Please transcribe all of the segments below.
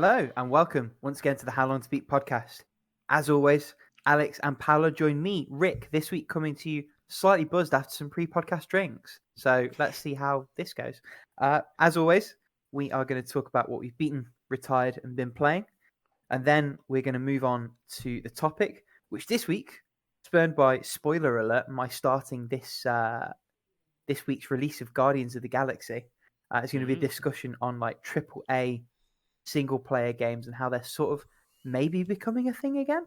Hello and welcome once again to the How Long to Beat podcast. As always, Alex and Paolo join me, Rick, this week coming to you slightly buzzed after some pre-podcast drinks. So let's see how this goes. As always, we are going to talk about what we've beaten, retired and been playing. And then we're going to move on to the topic, which this week, spurned by, spoiler alert, my starting this week's release of Guardians of the Galaxy. It's going to be a discussion on like AAA single-player games and how they're sort of maybe becoming a thing again.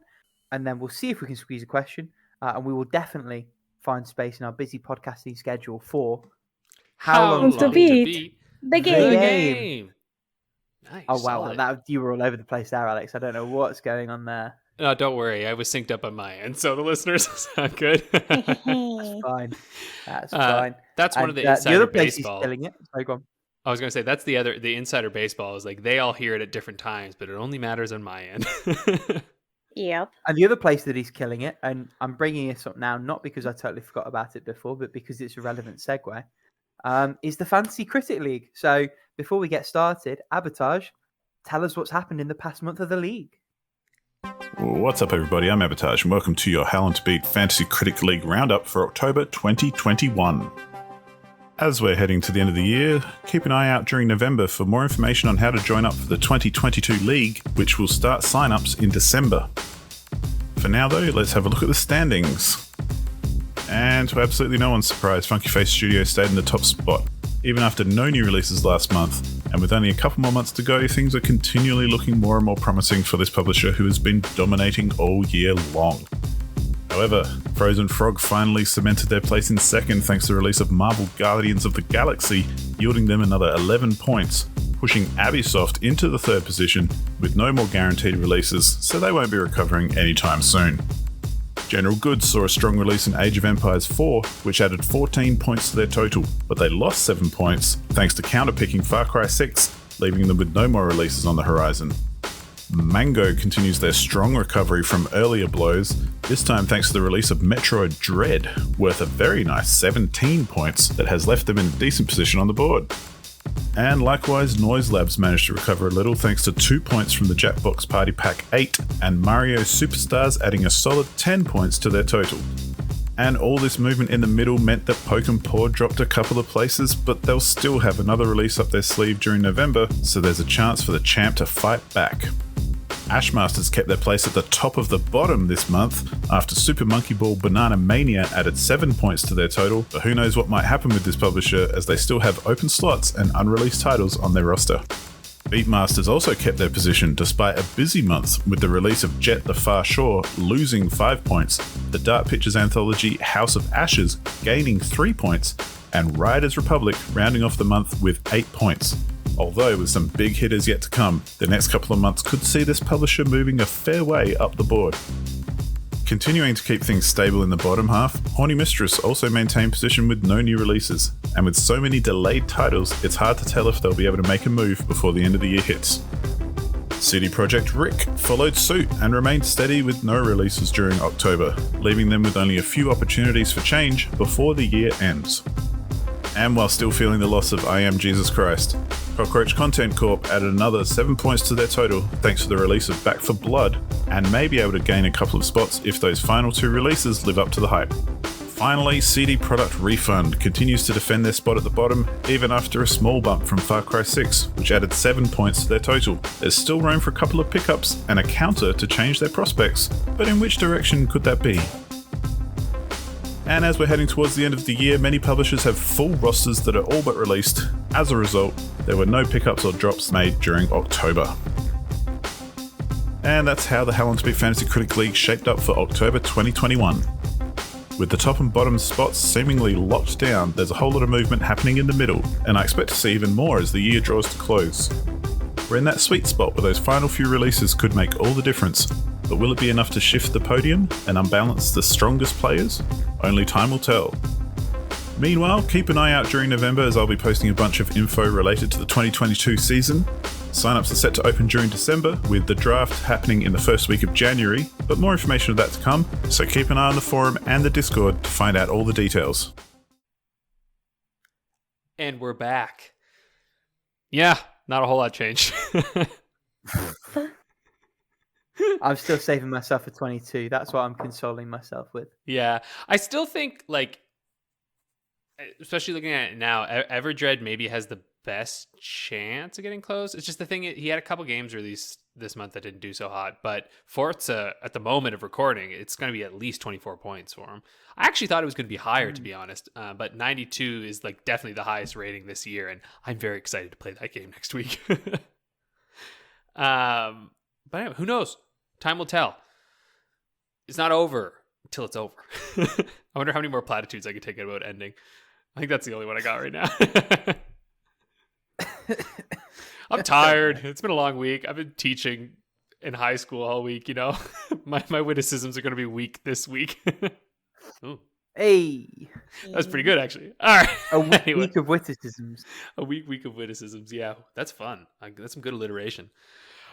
And then we'll see if we can squeeze a question. And we will definitely find space in our busy podcasting schedule for How long to beat the game. Nice. Oh, wow. You were all over the place there, Alex. I don't know what's going on there. No, don't worry. I was synced up on my end, so the listeners sound good. That's fine. That's fine. That's one of the insider the other place baseball. He's killing it. Sorry, go on. I was going to say, that's the insider baseball is like they all hear it at different times, but it only matters on my end. Yep. And the other place that he's killing it, and I'm bringing this up now, not because I totally forgot about it before, but because it's a relevant segue, is the Fantasy Critic League. So before we get started, Abatage, tell us what's happened in the past month of the league. What's up, everybody? I'm Abatage, and welcome to your How Long to Beat Fantasy Critic League Roundup for October 2021. As we're heading to the end of the year, keep an eye out during November for more information on how to join up for the 2022 League, which will start sign-ups in December. For now, though, let's have a look at the standings. And to absolutely no one's surprise, Funky Face Studio stayed in the top spot, even after no new releases last month. And with only a couple more months to go, things are continually looking more and more promising for this publisher who has been dominating all year long. However, Frozen Frog finally cemented their place in second thanks to the release of Marvel Guardians of the Galaxy, yielding them another 11 points, pushing Ubisoft into the third position with no more guaranteed releases, so they won't be recovering anytime soon. General Goods saw a strong release in Age of Empires 4, which added 14 points to their total, but they lost 7 points thanks to counterpicking Far Cry 6, leaving them with no more releases on the horizon. Mango continues their strong recovery from earlier blows, this time thanks to the release of Metroid Dread, worth a very nice 17 points that has left them in a decent position on the board. And likewise, Noise Labs managed to recover a little thanks to 2 points from the Jackbox Party Pack 8 and Mario Superstars adding a solid 10 points to their total. And all this movement in the middle meant that Poke and Paw dropped a couple of places, but they'll still have another release up their sleeve during November, so there's a chance for the champ to fight back. Ashmasters kept their place at the top of the bottom this month after Super Monkey Ball Banana Mania added 7 points to their total, but who knows what might happen with this publisher as they still have open slots and unreleased titles on their roster. Beatmasters also kept their position despite a busy month with the release of Jet the Far Shore losing 5 points, the Dark Pictures anthology House of Ashes gaining 3 points, and Riders Republic rounding off the month with 8 points. Although with some big hitters yet to come, the next couple of months could see this publisher moving a fair way up the board. Continuing to keep things stable in the bottom half, Horny Mistress also maintained position with no new releases, and with so many delayed titles, it's hard to tell if they'll be able to make a move before the end of the year hits. CD Projekt Rick followed suit and remained steady with no releases during October, leaving them with only a few opportunities for change before the year ends. And while still feeling the loss of I Am Jesus Christ, Cockroach Content Corp added another 7 points to their total thanks to the release of Back 4 Blood, and may be able to gain a couple of spots if those final 2 releases live up to the hype. Finally, CD Product Refund continues to defend their spot at the bottom, even after a small bump from Far Cry 6, which added 7 points to their total. There's still room for a couple of pickups and a counter to change their prospects, but in which direction could that be? And as we're heading towards the end of the year, many publishers have full rosters that are all but released. As a result, there were no pickups or drops made during October. And that's how the How Long to Beat Fantasy Critic League shaped up for October 2021. With the top and bottom spots seemingly locked down, there's a whole lot of movement happening in the middle, and I expect to see even more as the year draws to close. We're in that sweet spot where those final few releases could make all the difference, but will it be enough to shift the podium and unbalance the strongest players? Only time will tell. Meanwhile, keep an eye out during November as I'll be posting a bunch of info related to the 2022 season. Sign-ups are set to open during December, with the draft happening in the first week of January, but more information of that to come, so keep an eye on the forum and the Discord to find out all the details. And we're back. Yeah, not a whole lot changed. I'm still saving myself for 22. That's what I'm consoling myself with. Yeah, I still think, like, especially looking at it now, Everdread maybe has the best chance of getting close. It's just the thing, he had a couple games released this month that didn't do so hot, but Forza, at the moment of recording, it's going to be at least 24 points for him. I actually thought it was going to be higher, to be honest, but 92 is like definitely the highest rating this year, and I'm very excited to play that game next week. But anyway, who knows? Time will tell. It's not over until it's over. I wonder how many more platitudes I could take about ending. I think that's the only one I got right now. I'm tired. It's been a long week. I've been teaching in high school all week, you know. My witticisms are going to be weak this week. Ooh. Hey. That's pretty good, actually. All right. A week of witticisms. A week of witticisms. Yeah, that's fun. That's some good alliteration.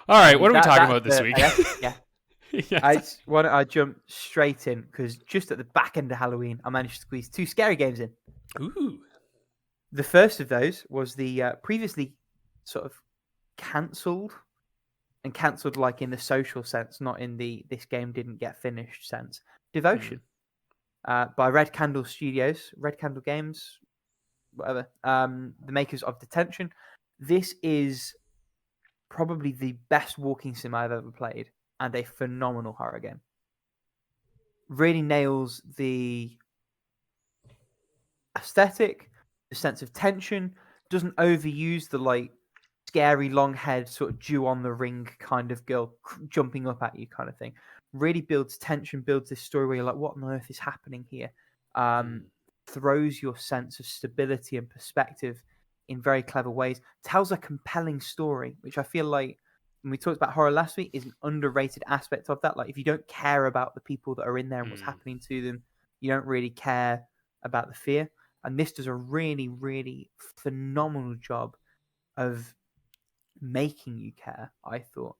All right, what are we talking about this week? Yeah. Yes. Why don't I jump straight in? Because just at the back end of Halloween, I managed to squeeze 2 scary games in. Ooh. The first of those was the previously sort of cancelled, and cancelled like in the social sense, not in the this game didn't get finished sense. Devotion by Red Candle Studios, Red Candle Games, whatever. The makers of Detention. This is probably the best walking sim I've ever played, and a phenomenal horror game. Really nails the aesthetic, the sense of tension, doesn't overuse the like scary long head sort of Jew on the ring kind of girl jumping up at you kind of thing. Really builds tension, builds this story where you're like, what on earth is happening here? Throws your sense of stability and perspective in very clever ways. Tells a compelling story, which I feel like, when we talked about horror last week, is an underrated aspect of that. Like, if you don't care about the people that are in there and what's happening to them, you don't really care about the fear. And this does a really, really phenomenal job of making you care, I thought.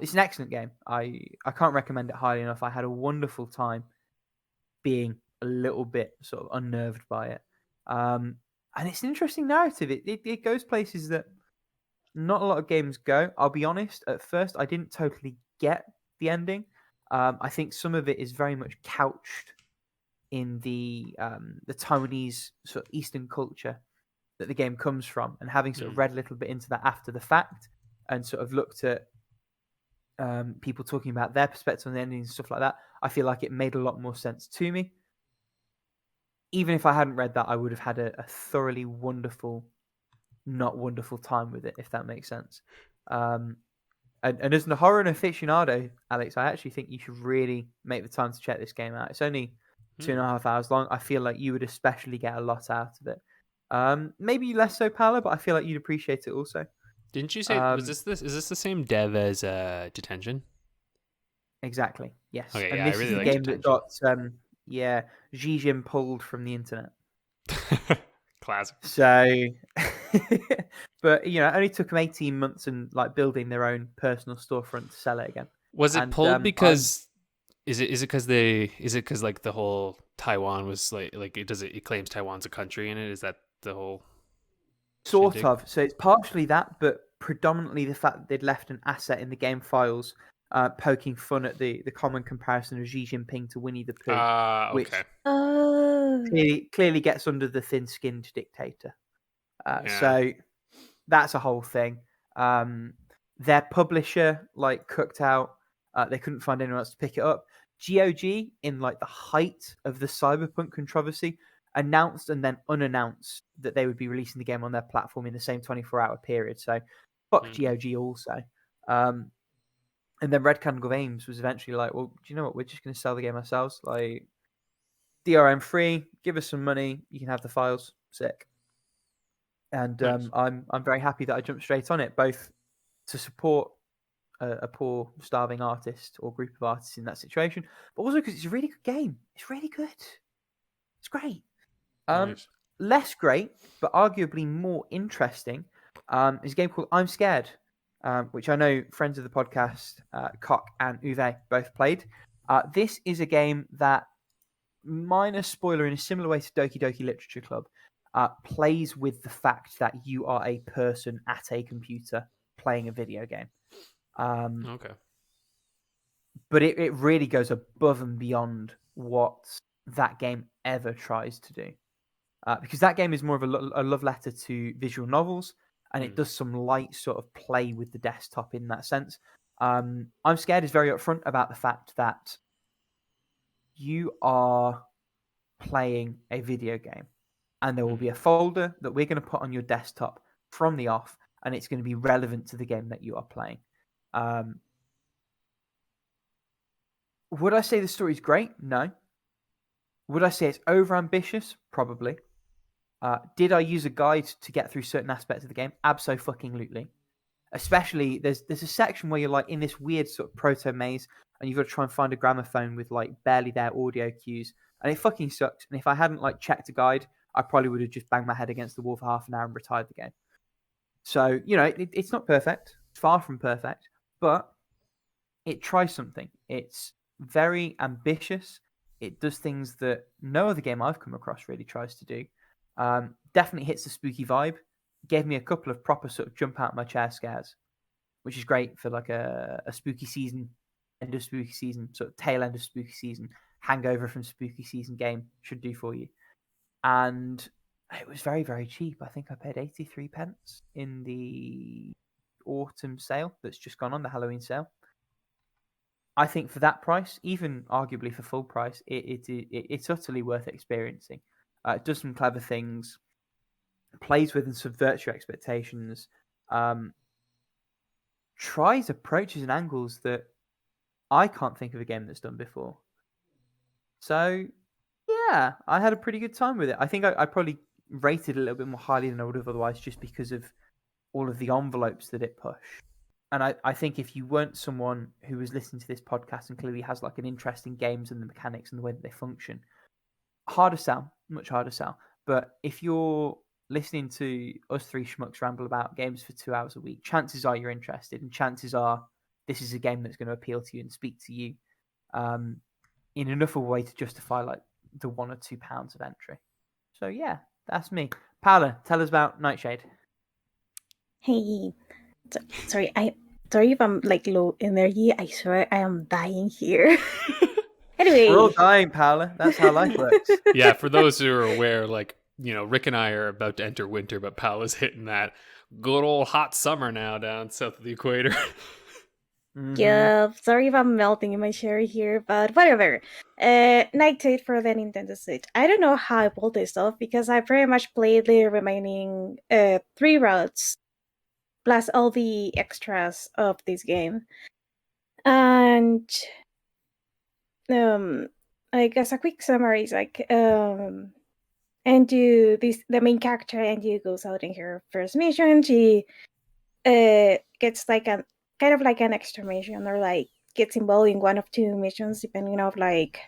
It's an excellent game. I can't recommend it highly enough. I had a wonderful time being a little bit sort of unnerved by it. And it's an interesting narrative. It goes places that not a lot of games go. I'll be honest, at first I didn't totally get the ending. I think some of it is very much couched in the Taiwanese sort of Eastern culture that the game comes from, and having sort of read a little bit into that after the fact, and sort of looked at people talking about their perspective on the ending and stuff like that, I feel like it made a lot more sense to me. Even if I hadn't read that, I would have had a thoroughly wonderful, not wonderful time with it, if that makes sense. And as a horror and aficionado, Alex, I actually think you should really make the time to check this game out. It's only 2.5 hours long. I feel like you would especially get a lot out of it. Maybe less so, Paolo, but I feel like you'd appreciate it also. Didn't you say is this the same dev as Detention? Exactly. Yes. Okay, and yeah, this I really is a like game Detention. that got Jin-Pulled from the internet. Classic. So, but you know, it only took them 18 months and like building their own personal storefront to sell it again. Was it pulled because is it because like the whole Taiwan was like it claims Taiwan's a country in it? Is that the whole sort shindig? of? So it's partially that, but predominantly the fact that they'd left an asset in the game files, poking fun at the common comparison of Xi Jinping to Winnie the Pooh, which clearly gets under the thin-skinned dictator. So that's a whole thing. Their publisher like cooked out. They couldn't find anyone else to pick it up. GOG, in like the height of the Cyberpunk controversy, announced and then unannounced that they would be releasing the game on their platform in the same 24-hour period. So fuck GOG also. And then Red Candle Games was eventually like, well, do you know what? We're just going to sell the game ourselves. Like, DRM free, give us some money, you can have the files. Sick. And Nice. I'm very happy that I jumped straight on it, both to support a poor, starving artist or group of artists in that situation, but also because it's a really good game. It's really good. It's great. Nice. Less great, but arguably more interesting, is a game called I'm Scared, which I know friends of the podcast, Cock and Uwe, both played. This is a game that, minor spoiler, in a similar way to Doki Doki Literature Club, plays with the fact that you are a person at a computer playing a video game. Okay. but it really goes above and beyond what that game ever tries to do. Because that game is more of a love letter to visual novels, and it does some light sort of play with the desktop in that sense. I'm Scared is very upfront about the fact that you are playing a video game, and there will be a folder that we're going to put on your desktop from the off, and it's going to be relevant to the game that you are playing. Would I say the story's great? No. Would I say it's overambitious? Probably. Did I use a guide to get through certain aspects of the game? Abso-fucking-lutely. Especially, there's a section where you're like in this weird sort of proto maze, and you've got to try and find a gramophone with like barely there audio cues, and it fucking sucks. And if I hadn't like checked a guide, I probably would have just banged my head against the wall for half an hour and retired the game. So it's not perfect, it's far from perfect, but it tries something. It's very ambitious. It does things that no other game I've come across really tries to do. Definitely hits the spooky vibe. Gave me a couple of proper sort of jump out my chair scares, which is great for like a spooky season, end of spooky season, sort of tail end of spooky season, hangover from spooky season game should do for you. And it was very, very cheap. I think I paid 83 pence in the autumn sale that's just gone on, the Halloween sale. I think for that price, even arguably for full price, it's utterly worth experiencing. It does some clever things, plays with and subverts your expectations, tries approaches and angles that I can't think of a game that's done before. So, yeah, I had a pretty good time with it. I think I probably rated it a little bit more highly than I would have otherwise, just because of all of the envelopes that it pushed. And I think if you weren't someone who was listening to this podcast and clearly has like an interest in games and the mechanics and the way that they function, harder sell, much harder sell. But if you're listening to us three schmucks ramble about games for 2 hours a week, chances are you're interested, and chances are this is a game that's going to appeal to you and speak to you in enough of a way to justify like the £1 or £2 of entry. So yeah, that's me. Paula, tell us about Nightshade. Hey, sorry if I'm like low energy. I swear I am dying here. Anyway, we're all dying, Paula. That's how life works. Yeah, for those who are aware, like, Rick and I are about to enter winter, but Paula's hitting that good old hot summer now down south of the equator. Yeah, sorry if I'm melting in my chair here, but whatever. Nightshade for the Nintendo Switch. I don't know how I pulled this off because I pretty much played the remaining 3 routes plus all the extras of this game. And I guess a quick summary is like the main character Angie goes out in her first mission. She gets like a kind of like an extra mission, or like gets involved in one of 2 missions depending on like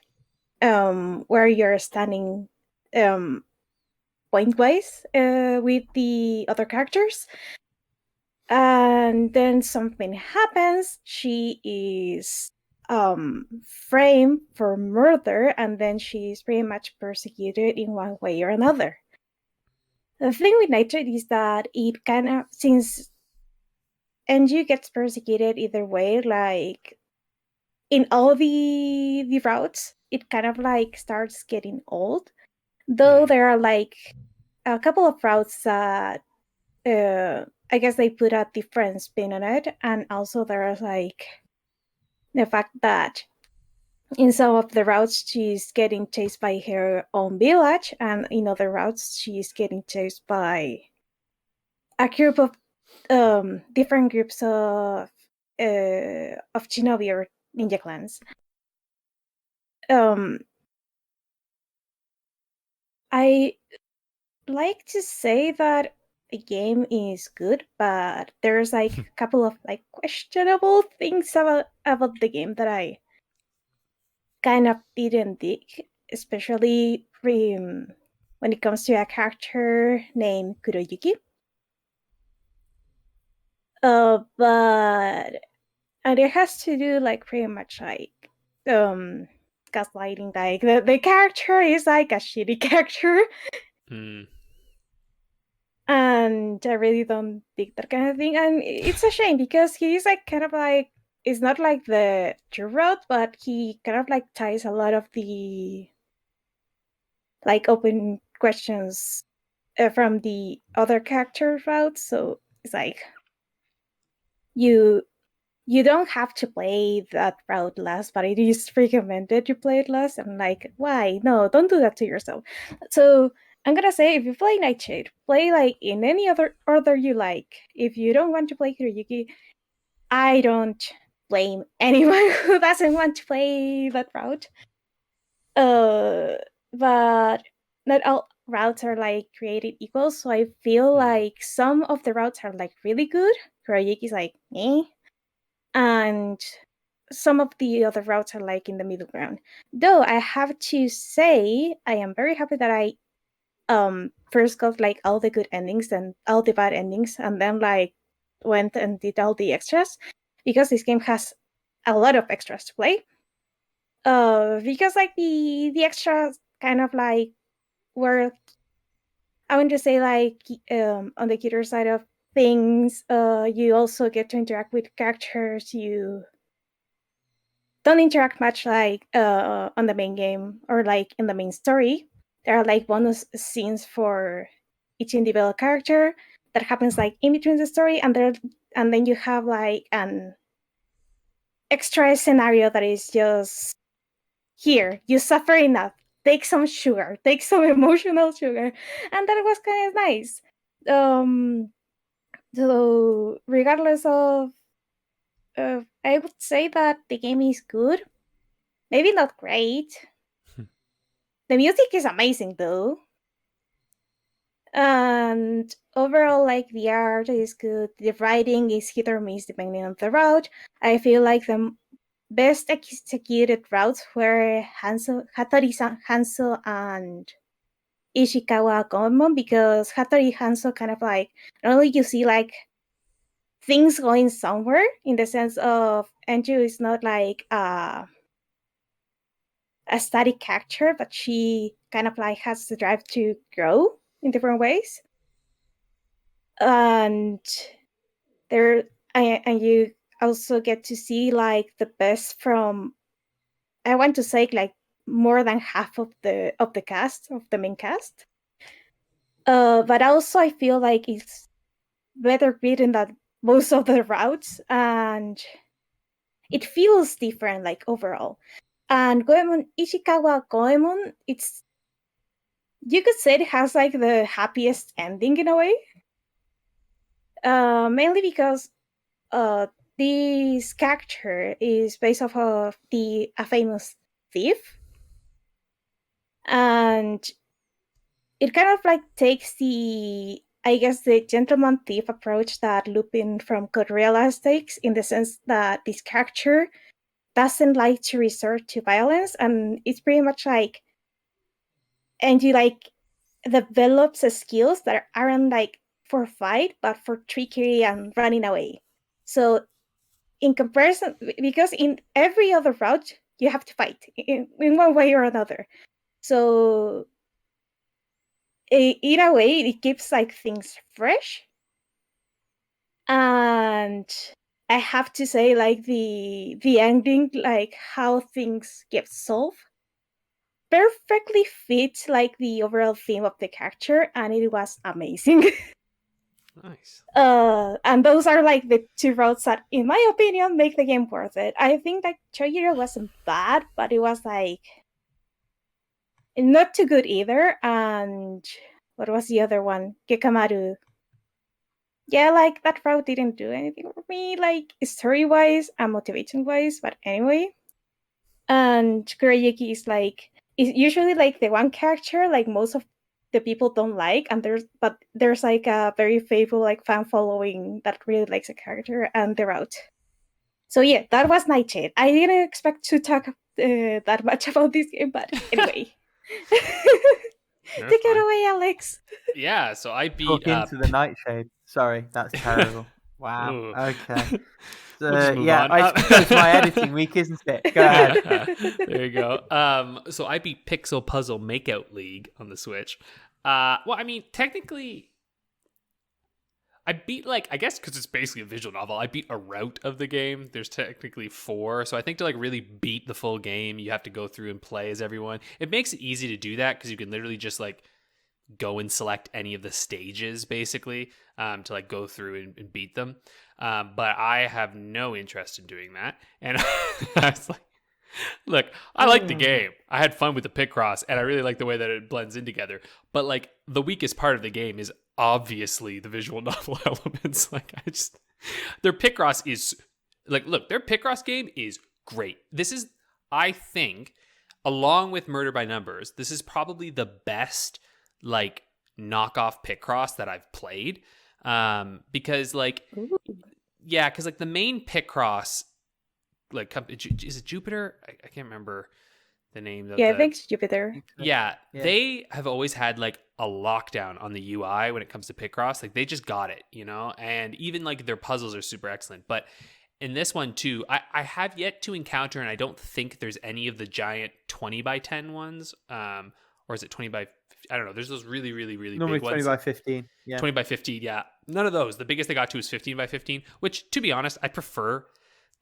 where you're standing point wise with the other characters. And then something happens. She is framed for murder, and then she's pretty much persecuted in one way or another. The thing with Nightshade is that it kind of, since Angie gets persecuted either way, like in all the routes, it kind of like starts getting old. Though there are like a couple of routes that I guess they put a different spin on it, and also there's like the fact that in some of the routes she's getting chased by her own village, and in other routes she's getting chased by a group of different groups of shinobi or ninja clans. I like to say that the game is good, but there's like a couple of like questionable things about the game that I kind of didn't dig, especially when it comes to a character named Kuroyuki. But and it has to do like pretty much like gaslighting. Like the character is like a shitty character. And I really don't dig that kind of thing. And it's a shame because he's like kind of like is not like the true route, but he kind of like ties a lot of the like open questions from the other character routes. So it's like you don't have to play that route last, but it is recommended you play it last. And like, why? No, don't do that to yourself. So I'm gonna say, if you play Nightshade, play like in any other order you like. If you don't want to play Hiroyuki, I don't blame anyone who doesn't want to play that route. But not all routes are like created equal. So I feel like some of the routes are like really good. Hiroyuki's like, eh. And some of the other routes are like in the middle ground. Though I have to say, I am very happy that I first got like all the good endings and all the bad endings, and then like went and did all the extras, because this game has a lot of extras to play. Because like the extras kind of like were, I want to say, like on the cuter side of things. You also get to interact with characters you don't interact much like on the main game or like in the main story. There are like bonus scenes for each individual character that happens like in between the story, and then you have like an extra scenario that is just, here, you suffer enough, take some sugar, take some emotional sugar. And that was kind of nice. So regardless of I would say that the game is good. Maybe not great. The music is amazing though. And overall, like, the art is good. The writing is hit or miss depending on the route. I feel like the best executed routes were Hattori Hanzo and Ishikawa Goemon, because Hattori Hanzo kind of like, not only you see like things going somewhere in the sense of Anju is not like a static character, but she kind of like has the drive to grow in different ways. And you also get to see like the best from, I want to say, like more than half of the cast, of the main cast. But also I feel like it's better written than most of the routes, and it feels different like overall. And Ishikawa Goemon, it's, you could say it has like the happiest ending in a way. Mainly because this character is based off of a famous thief, and it kind of like takes the, I guess, the gentleman thief approach that Lupin from Code Realize takes, in the sense that this character doesn't like to resort to violence, and it's pretty much like, and you like develops skills that aren't like for fight, but for trickery and running away. So in comparison, because in every other route you have to fight in one way or another, so in a way it keeps like things fresh. And I have to say, like, the ending, like how things get solved, perfectly fits like the overall theme of the character, and it was amazing. Nice. And those are like the two routes that, in my opinion, make the game worth it. I think that Choyuro wasn't bad, but it was like not too good either. And what was the other one? Gekamaru. Yeah, like that route didn't do anything for me, like story-wise and motivation-wise, but anyway. And Kurayuki is usually like the one character like most of the people don't like, and there's like a very faithful like fan following that really likes a character and the route. So yeah, that was Nightshade. I didn't expect to talk that much about this game, but anyway. Take it away, Alex. Yeah, so I beat Talk into the Nightshade. Sorry, that's terrible. Wow. Ooh. Okay. So, We'll yeah, on. I suppose it's my editing week, isn't it? Go ahead. There you go. So I beat Pixel Puzzle Makeout League on the Switch. Well, I mean, technically, I beat I guess because it's basically a visual novel, I beat a route of the game. There's technically 4. So I think to really beat the full game, you have to go through and play as everyone. It makes it easy to do that because you can literally just go and select any of the stages basically to go through and beat them. But I have no interest in doing that. And I was like, look, I like the game. I had fun with the Picross and I really like the way that it blends in together. But the weakest part of the game is obviously the visual novel elements. Their Picross is their Picross game is great. This is, I think, along with Murder by Numbers, this is probably the best knockoff Picross that I've played. Because because the main Picross, is it Jupiter? I can't remember the name of I think it's Jupiter. Yeah, they have always had a lockdown on the UI when it comes to Picross. They just got it, and even their puzzles are super excellent. But in this one too, I have yet to encounter, and I don't think there's any of the giant 20 by 10 ones, or is it 20 by, I don't know. There's those really, really, really Normally big ones. 20 by 15. Yeah. 20 by 15, yeah. None of those. The biggest they got to is 15 by 15, which, to be honest, I prefer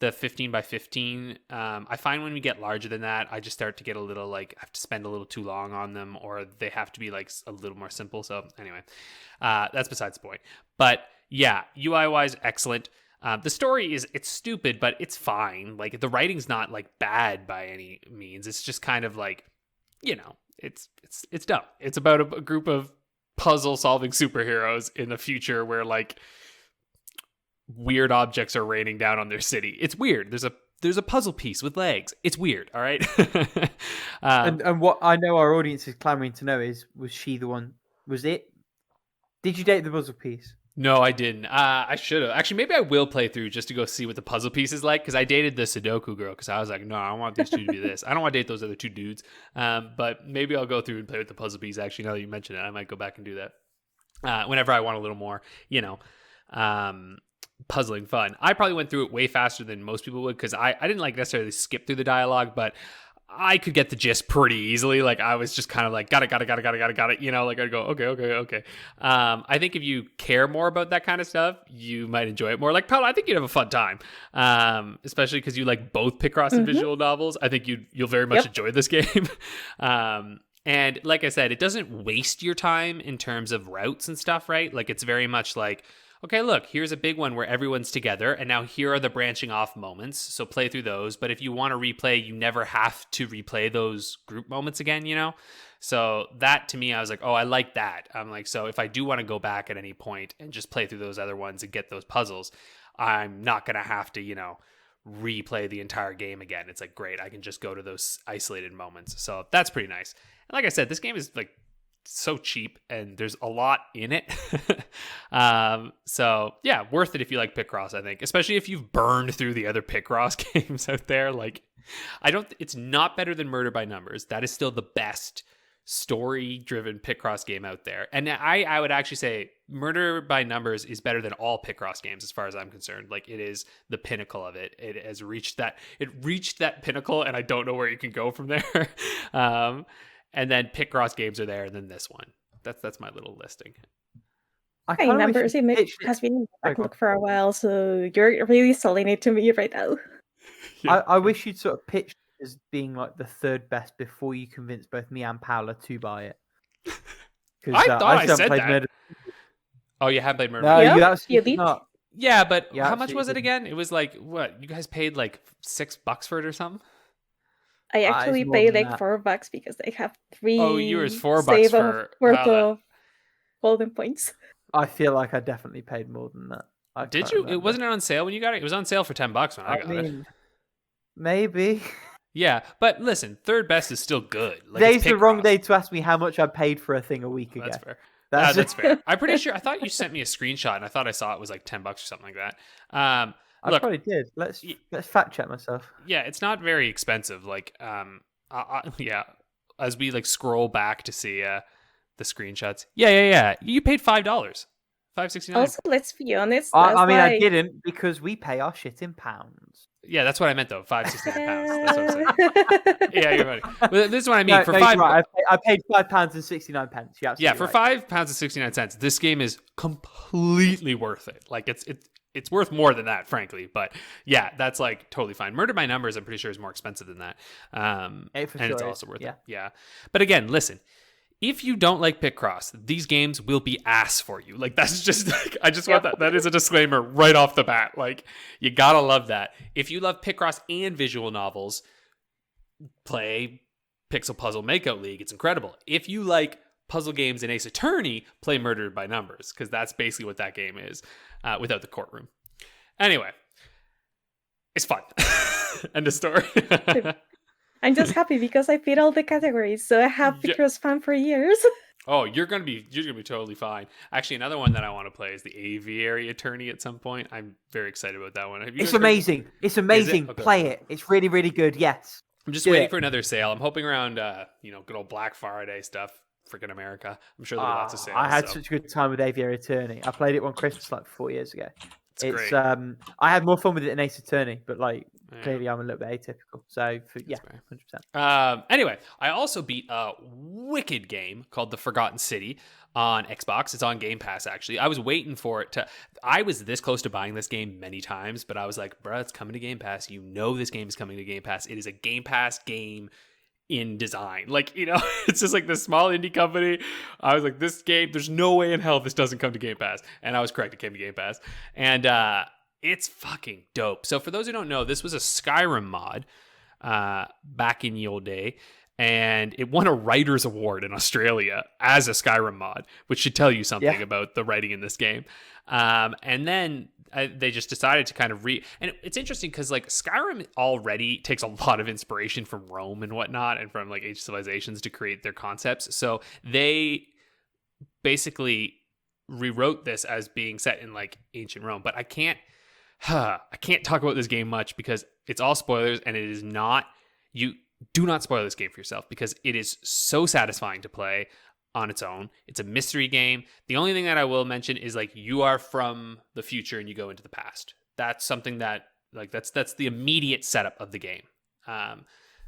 the 15 by 15. I find when we get larger than that, I just start to get a little I have to spend a little too long on them, or they have to be a little more simple. So anyway, that's besides the point. But yeah, UI wise, excellent. The story it's stupid, but it's fine. The writing's not bad by any means. It's just kind of it's dumb. It's about a group of puzzle solving superheroes in the future where weird objects are raining down on their city. It's weird. There's a puzzle piece with legs. It's weird. All right. And what I know our audience is clamoring to know is, was she the one? Was it? Did you date the puzzle piece? No, I didn't. I should have. Actually, maybe I will play through just to go see what the puzzle piece is like, because I dated the Sudoku girl because I was like, no, I want these two to be this. I don't want to date those other 2 dudes. But maybe I'll go through and play with the puzzle piece. Actually, now that you mention it, I might go back and do that whenever I want a little more, puzzling fun. I probably went through it way faster than most people would because I didn't necessarily skip through the dialogue, but I could get the gist pretty easily. I was just kind of got it. I'd go, okay. I think if you care more about that kind of stuff, you might enjoy it more. Paula, I think you'd have a fun time. Especially because you like both Picross and visual novels. I think you'll very much enjoy this game. And like I said, it doesn't waste your time in terms of routes and stuff, right? It's very much okay, look, here's a big one where everyone's together, and now here are the branching off moments, so play through those. But if you want to replay, you never have to replay those group moments again, So that, to me, I was like, oh, I like that. I'm so if I do want to go back at any point and just play through those other ones and get those puzzles, I'm not going to have to, replay the entire game again. It's great, I can just go to those isolated moments. So that's pretty nice. And like I said, this game is so cheap and there's a lot in it. So yeah, worth it if you like Picross, I think, especially if you've burned through the other Picross games out there. It's not better than Murder by Numbers. That is still the best story driven Picross game out there. And I would actually say Murder by Numbers is better than all Picross games as far as I'm concerned. It is the pinnacle of it. It has reached that pinnacle, and I don't know where you can go from there. And then Picross games are there, and then this one. That's my little listing. My Numbers image has been back look for a while, so you're really selling it to me right now. Yeah. I wish you'd sort of pitched as being the 3rd best before you convinced both me and Paula to buy it. I thought I said that. Murder. Oh, you have played Murder? No, yeah, you absolutely not. Yeah, but how much was it again? It was what? You guys paid $6 for it or something? I actually paid $4 because they have 3. Oh, you were $4 for worth of golden points. I feel like I definitely paid more than that. Did you? It wasn't on sale when you got it. It was on sale for $10 when I got it. Maybe. Yeah, but listen, 3rd best is still good. Today's the wrong day to ask me how much I paid for a thing a week ago. That's fair. That's fair. I'm pretty sure. I thought you sent me a screenshot, and I thought I saw it was $10 or something like that. I probably did. Let's fact check myself. Yeah, it's not very expensive. Yeah, as we scroll back to see the screenshots. Yeah. You paid $5, $5.69. Also, let's be honest. I mean, I didn't, because we pay our shit in pounds. Yeah, that's what I meant though. £5.69. That's what I'm saying. Yeah, you're right. Well, this is what I mean. No, For no, five, you're right. I paid £5.69. You're absolutely yeah, for right. £5.69, this game is completely worth it. Like it's worth more than that, frankly. But yeah, that's like totally fine. Murder by Numbers, I'm pretty sure is more expensive than that. And it's also worth it. Yeah. But again, listen. If you don't like Picross, these games will be ass for you. Like, that's just, like, I just want that. That is a disclaimer right off the bat. Like, you gotta love that. If you love Picross and visual novels, play Pixel Puzzle Makeout League. It's incredible. If you like puzzle games and Ace Attorney, play Murder by Numbers, because that's basically what that game is, without the courtroom. Anyway, it's fun. End of story. I'm just happy because I fit all the categories, so I have Picross fan for years. Oh, you're gonna be totally fine. Actually, another one that I want to play is the Aviary Attorney at some point. I'm very excited about that one. It's amazing. It's amazing. Okay. Play it. It's really, really good. Yes. I'm just waiting for another sale. I'm hoping around, good old Black Friday stuff. Freaking America. I'm sure there'll be lots of sales. I had such a good time with Aviary Attorney. I played it one Christmas like 4 years ago. It's great. I had more fun with it than Ace Attorney, but clearly I'm a little bit atypical. So 100%. Anyway, I also beat a wicked game called The Forgotten City on Xbox. It's on Game Pass, actually. I was waiting for it to. I was this close to buying this game many times, but I was like, bruh, it's coming to Game Pass. You know this game is coming to Game Pass. It is a Game Pass game in design. It's just like this small indie company. I was like, this game, there's no way in hell this doesn't come to Game Pass. And I was correct, it came to Game Pass. And it's fucking dope. So for those who don't know, this was a Skyrim mod back in the old day. And it won a Writers Award in Australia as a Skyrim mod, which should tell you something about the writing in this game. And then they just decided to kind of and it's interesting because like Skyrim already takes a lot of inspiration from Rome and whatnot, and from like ancient civilizations to create their concepts. So they basically rewrote this as being set in like ancient Rome. But I can't talk about this game much because it's all spoilers, and it is not. You do not spoil this game for yourself because it is so satisfying to play on its own. It's a mystery game. The only thing that I will mention is like you are from the future and you go into the past. That's something that like that's the immediate setup of the game.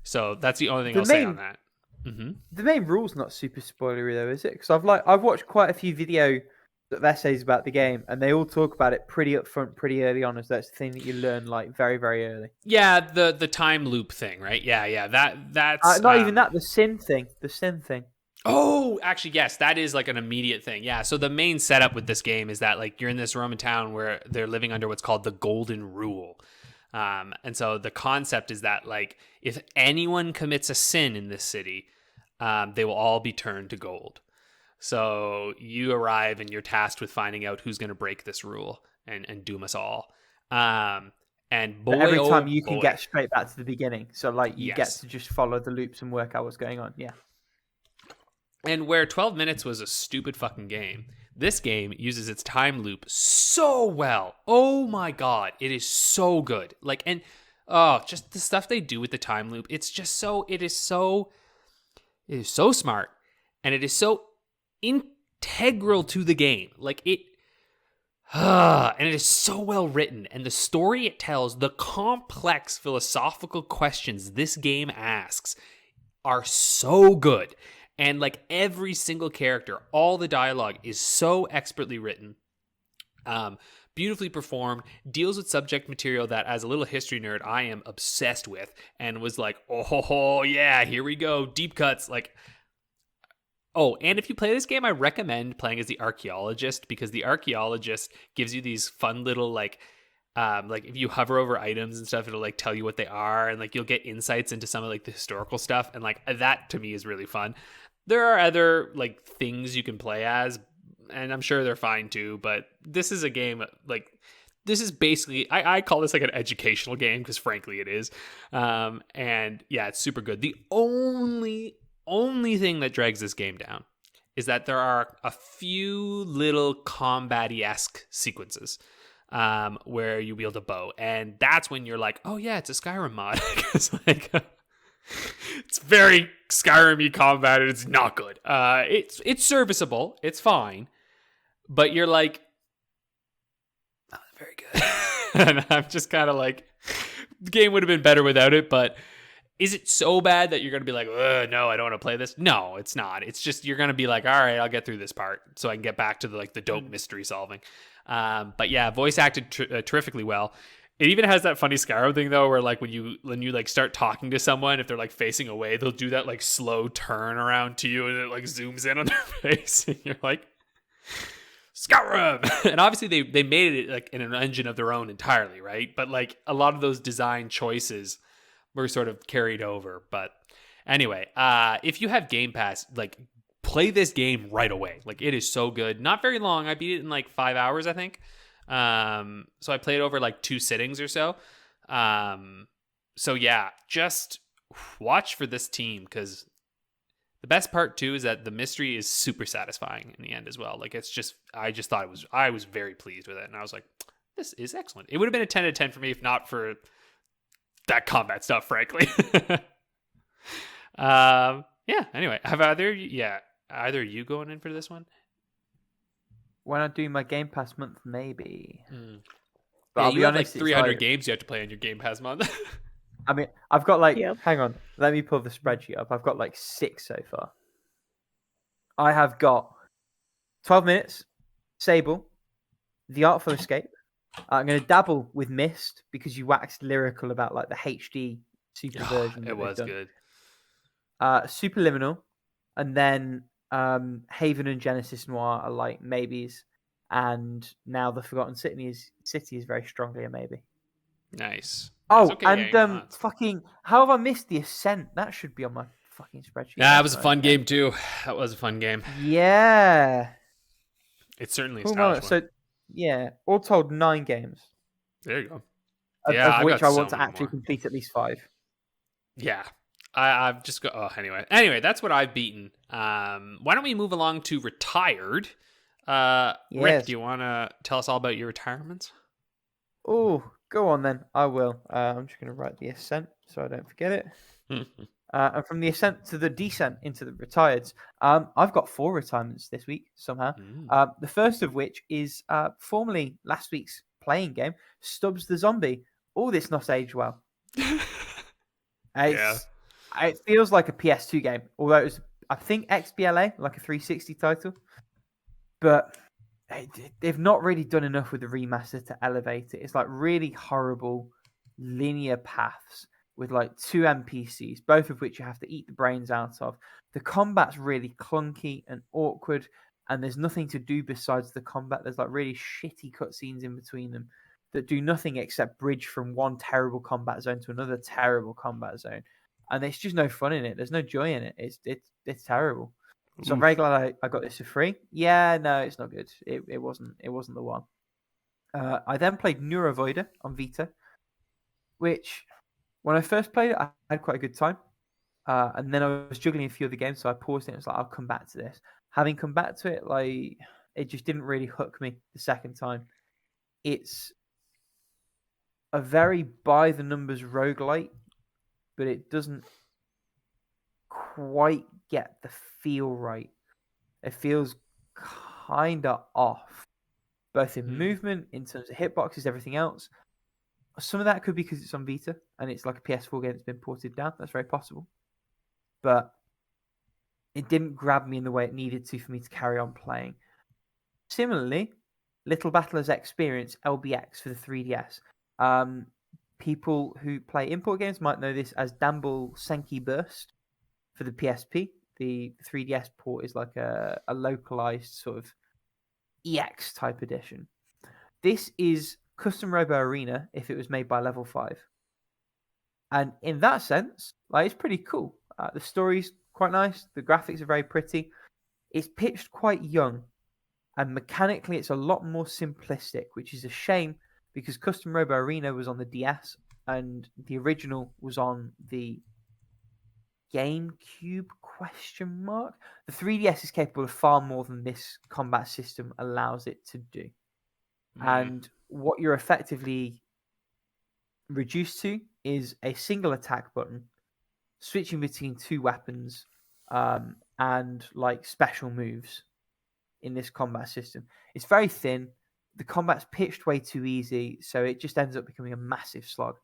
So that's the only thing I'll say on that. Mm-hmm. The main rule's not super spoilery though, is it? Because I've watched quite a few video essays about the game, and they all talk about it pretty upfront, pretty early on, as that's the thing that you learn like very, very early. Yeah, the time loop thing, right? Yeah. That's not even that. The sin thing. Oh, actually, yes, that is like an immediate thing. Yeah, so the main setup with this game is that like you're in this Roman town where they're living under what's called the Golden Rule. And so the concept is that like if anyone commits a sin in this city, they will all be turned to gold. So you arrive and you're tasked with finding out who's going to break this rule and doom us all. And boy, but every time you can get straight back to the beginning. So like you get to just follow the loops and work out what's going on. Yeah. And where 12 minutes was a stupid fucking game, this game uses its time loop so well. Oh my God. It is so good. Like, and just the stuff they do with the time loop. It's just it is so smart, and it is so integral to the game. Like and it is so well written, and the story it tells, the complex philosophical questions this game asks are so good. And like every single character, all the dialogue is so expertly written, beautifully performed, deals with subject material that as a little history nerd, I am obsessed with, and was like, oh yeah, here we go. Deep cuts. Like, oh, and if you play this game, I recommend playing as the archaeologist, because the archaeologist gives you these fun little like if you hover over items and stuff, it'll like tell you what they are, and like you'll get insights into some of like the historical stuff, and like that to me is really fun. There are other like things you can play as, and I'm sure they're fine too, but this is a game like this is basically I call this like an educational game, because frankly it is. And yeah, it's super good. The only thing that drags this game down is that there are a few little combat-esque sequences where you wield a bow, and that's when you're like, oh yeah, it's a Skyrim mod. Because like it's very Skyrim-y combat, and it's not good. It's serviceable, it's fine, but you're like, not very good. And I'm just kind of like, the game would have been better without it, but is it so bad that you're going to be like, no, I don't want to play this? No, it's not. It's just you're going to be like, all right, I'll get through this part so I can get back to the dope mystery solving. But yeah, voice acted terrifically well. It even has that funny Skyrim thing though, where like when you like start talking to someone, if they're like facing away, they'll do that like slow turn around to you, and it like zooms in on their face, and you're like, Skyrim. And obviously they made it like in an engine of their own entirely, right? But like a lot of those design choices were sort of carried over. But anyway, if you have Game Pass, like play this game right away. Like it is so good. Not very long. I beat it in like 5 hours, I think. So I played over like 2 sittings or so. So yeah, just watch for this team, because the best part too is that the mystery is super satisfying in the end as well. Like it's just, I was very pleased with it, and I was like, this is excellent. It would have been a 10 out of 10 for me if not for that combat stuff, frankly. Yeah. Anyway, have either you going in for this one? When I do my Game Pass month, maybe. But I'll you be have honest, like 300 games you have to play on your Game Pass month. I mean, I've got like, Yep. hang on, let me pull the spreadsheet up. I've got like 6 so far. I have got 12 Minutes, Sable, The Artful Escape. I'm going to dabble with Myst, because you waxed lyrical about like the HD super version. It was good. Superliminal, and then Haven and Genesis Noir are like maybes, and now the Forgotten City is very strongly a maybe. Nice. Oh, okay, and yeah, fucking, how have I missed the Ascent? That should be on my fucking spreadsheet. Yeah, it was a fun game too. That was a fun game. Yeah. It's certainly a Cool stylish moment. one. So, yeah, all told 9 games. There you go. Of which I want to actually complete at least 5. Yeah. I've just got... Oh, anyway, that's what I've beaten. Why don't we move along to Retired? Rick, Yes. do you want to tell us all about your retirements? Oh, go on then. I will. I'm just going to write the Ascent so I don't forget it. And from the Ascent to the Descent into the Retireds, I've got 4 retirements this week somehow. The first of which is formerly last week's playing game, Stubbs the Zombie. Oh, this not aged well. It feels like a PS2 game, although it was, I think, XBLA, like a 360 title. But they've not really done enough with the remaster to elevate it. It's like really horrible linear paths with like 2 NPCs, both of which you have to eat the brains out of. The combat's really clunky and awkward, and there's nothing to do besides the combat. There's like really shitty cutscenes in between them that do nothing except bridge from one terrible combat zone to another terrible combat zone. And there's just no fun in it. There's no joy in it. It's terrible. So I'm very glad I got this for free. Yeah, no, it's not good. It wasn't the one. I then played NeuroVoider on Vita, which when I first played it, I had quite a good time. And then I was juggling a few other games, so I paused it and was like, I'll come back to this. Having come back to it, like, it just didn't really hook me the second time. It's a very by the numbers roguelite, but it doesn't quite get the feel right. It feels kind of off, both in movement, in terms of hitboxes, everything else. Some of that could be because it's on Vita and it's like a PS4 game that's been ported down. That's very possible. But it didn't grab me in the way it needed to for me to carry on playing. Similarly, Little Battlers Experience LBX for the 3DS. People who play import games might know this as Damble Senki Burst for the PSP. The 3DS port is like a localized sort of EX type edition. This is Custom Robo Arena if it was made by Level 5. And in that sense, like, it's pretty cool. The story's quite nice. The graphics are very pretty. It's pitched quite young. And mechanically, it's a lot more simplistic, which is a shame because Custom Robo Arena was on the DS and the original was on the GameCube ? The 3DS is capable of far more than this combat system allows it to do. And what you're effectively reduced to is a single attack button, switching between 2 weapons, and like special moves in this combat system. It's very thin. The combat's pitched way too easy, so it just ends up becoming a massive slog.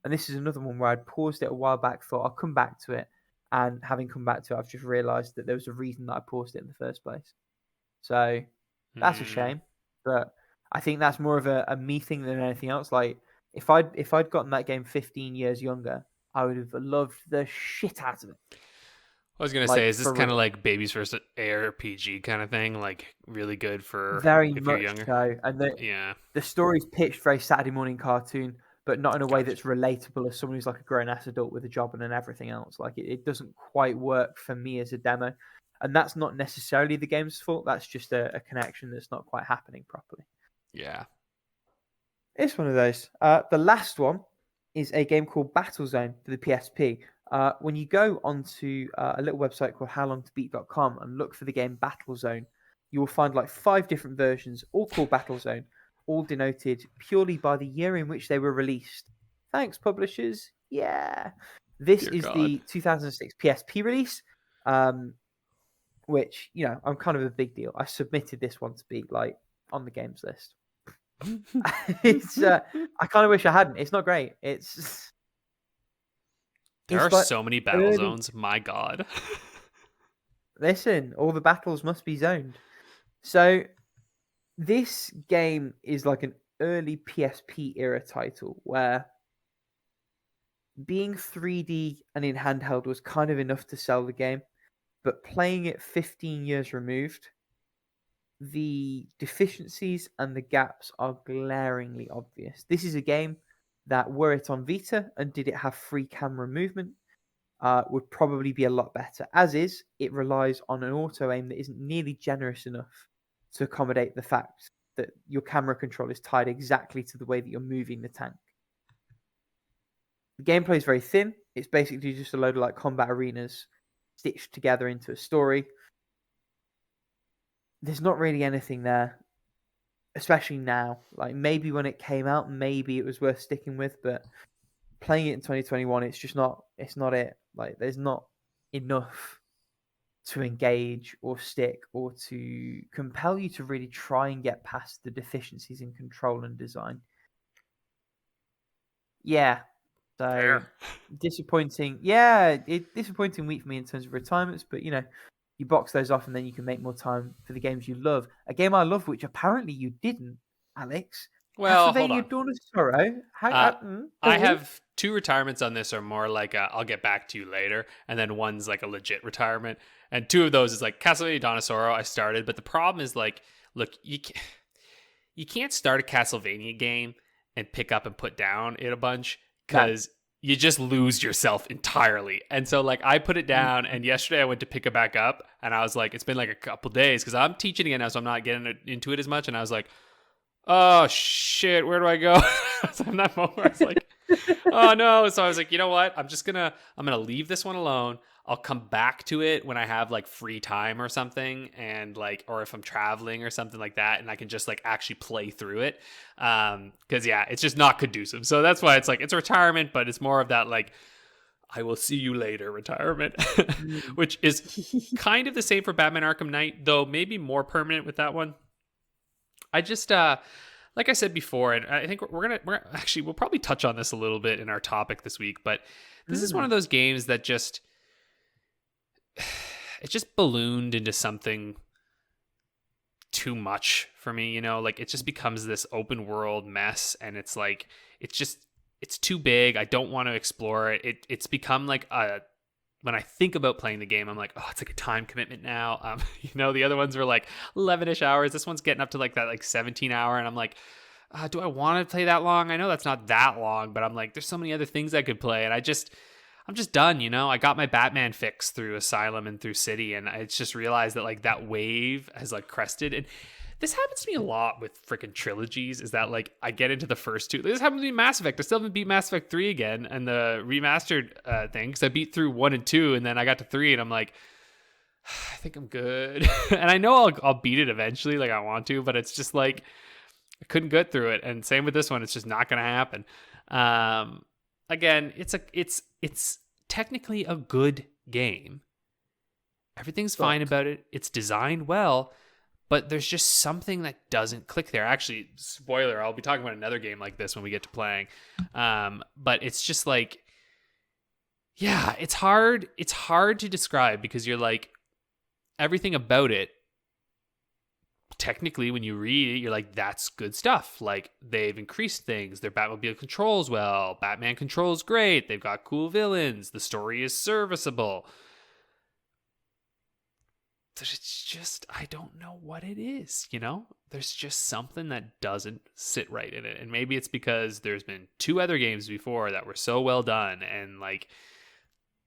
And this is another one where I'd paused it a while back, thought I'll come back to it. And having come back to it, I've just realised that there was a reason that I paused it in the first place. So that's a shame. But I think that's more of a me thing than anything else. Like, if I'd gotten that game 15 years younger, I would have loved the shit out of it. I was gonna say, is this kind of like Baby's first ARPG kind of thing? Like really good for very if much you're younger? so. And the story's pitched very Saturday morning cartoon, but not in a way that's relatable as someone who's like a grown-ass adult with a job and everything else. Like it doesn't quite work for me as a demo. And that's not necessarily the game's fault. That's just a connection that's not quite happening properly. Yeah. It's one of those. The last one is a game called BattleZone for the PSP. When you go onto a little website called howlongtobeat.com and look for the game BattleZone, you will find like 5 different versions, all called BattleZone, all denoted purely by the year in which they were released. Thanks, publishers. Yeah. This Dear is God. the 2006 PSP release, which, you know, I'm kind of a big deal. I submitted this one to be like on the games list. It's I kind of wish I hadn't. It's not great. There are like so many battle zones. My God. Listen, all the battles must be zoned. So this game is like an early PSP era title where being 3D and in handheld was kind of enough to sell the game, but playing it 15 years removed, the deficiencies and the gaps are glaringly obvious. This is a game that, were it on Vita and did it have free camera movement, would probably be a lot better. As is, it relies on an auto aim that isn't nearly generous enough to accommodate the fact that your camera control is tied exactly to the way that you're moving the tank. The gameplay is very thin. It's basically just a load of like combat arenas stitched together into a story. There's not really anything there, especially now. Like maybe when it came out, maybe it was worth sticking with, but playing it in 2021, it's just not. It's not it. Like there's not enough to engage or stick or to compel you to really try and get past the deficiencies in control and design. Yeah. So Fair. disappointing. Yeah, disappointing week for me in terms of retirements, but you know, you box those off and then you can make more time for the games you love. A game I love, which apparently you didn't, Alex. Well, hold Castlevania on. Dawn of Sorrow. I have 2 retirements on this are more like I'll get back to you later, and then one's like a legit retirement. And 2 of those is like Castlevania Dawn of Sorrow I started, but the problem is like, look, you can't start a Castlevania game and pick up and put down it a bunch because you just lose yourself entirely. And so like I put it down, and yesterday I went to pick it back up, and I was like, it's been like a couple days because I'm teaching again now, so I'm not getting into it as much. And I was like, oh shit, where do I go? So I'm that moment where I was like, oh no. So I was like, you know what? I'm gonna leave this one alone. I'll come back to it when I have like free time or something, and like, or if I'm traveling or something like that, and I can just like actually play through it. Because yeah, it's just not conducive. So that's why it's like it's a retirement, but it's more of that like I will see you later retirement, which is kind of the same for Batman Arkham Knight, though maybe more permanent with that one. I just like I said before, and I think we'll probably touch on this a little bit in our topic this week, but this is one of those games that it just ballooned into something too much for me, you know, like it just becomes this open world mess, and it's like it's too big. I don't want to explore it. It's become like when I think about playing the game, I'm like, oh, it's like a time commitment now. You know, the other ones were like 11-ish hours. This one's getting up to like that like 17-hour, and I'm like, do I want to play that long? I know that's not that long, but I'm like, there's so many other things I could play, and I'm just done, you know? I got my Batman fix through Asylum and through City, and I just realized that like that wave has like crested. And this happens to me a lot with freaking trilogies, is that like I get into the first 2. This happened to me in Mass Effect. I still haven't beat Mass Effect 3 again, and the remastered thing, because I beat through 1 and 2, and then I got to 3, and I'm like, I think I'm good. And I know I'll beat it eventually, like I want to, but it's just like I couldn't get through it. And same with this one, it's just not going to happen. Again, it's technically a good game. Everything's fine about it. It's designed well, but there's just something that doesn't click there. Actually, spoiler, I'll be talking about another game like this when we get to playing. But it's just like, yeah, it's hard to describe because you're like, everything about it, technically when you read it, you're like, that's good stuff. Like, they've increased things. Their Batmobile controls well. Batman controls great. They've got cool villains. The story is serviceable. It's just, I don't know what it is, you know? There's just something that doesn't sit right in it. And maybe it's because there's been 2 other games before that were so well done. And like,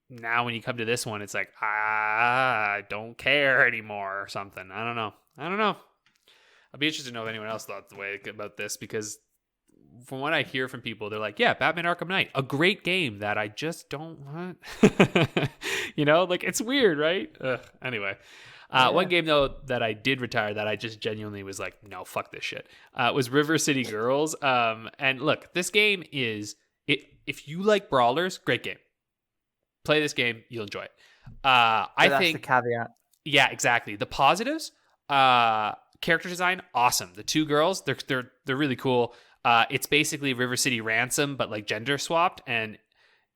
now when you come to this one, it's like, I don't care anymore or something. I don't know. I'd be interested to know if anyone else thought the way about this, because from what I hear from people, they're like, yeah, Batman Arkham Knight, a great game that I just don't want. You know, like, it's weird, right? Anyway. One game, though, that I did retire that I just genuinely was like, no, fuck this shit, was River City Girls. And look, this game is, if you like brawlers, great game. Play this game, you'll enjoy it. I think that's the caveat. Yeah, exactly. The positives, character design, awesome. The 2 girls, they're really cool. It's basically River City Ransom, but like gender swapped,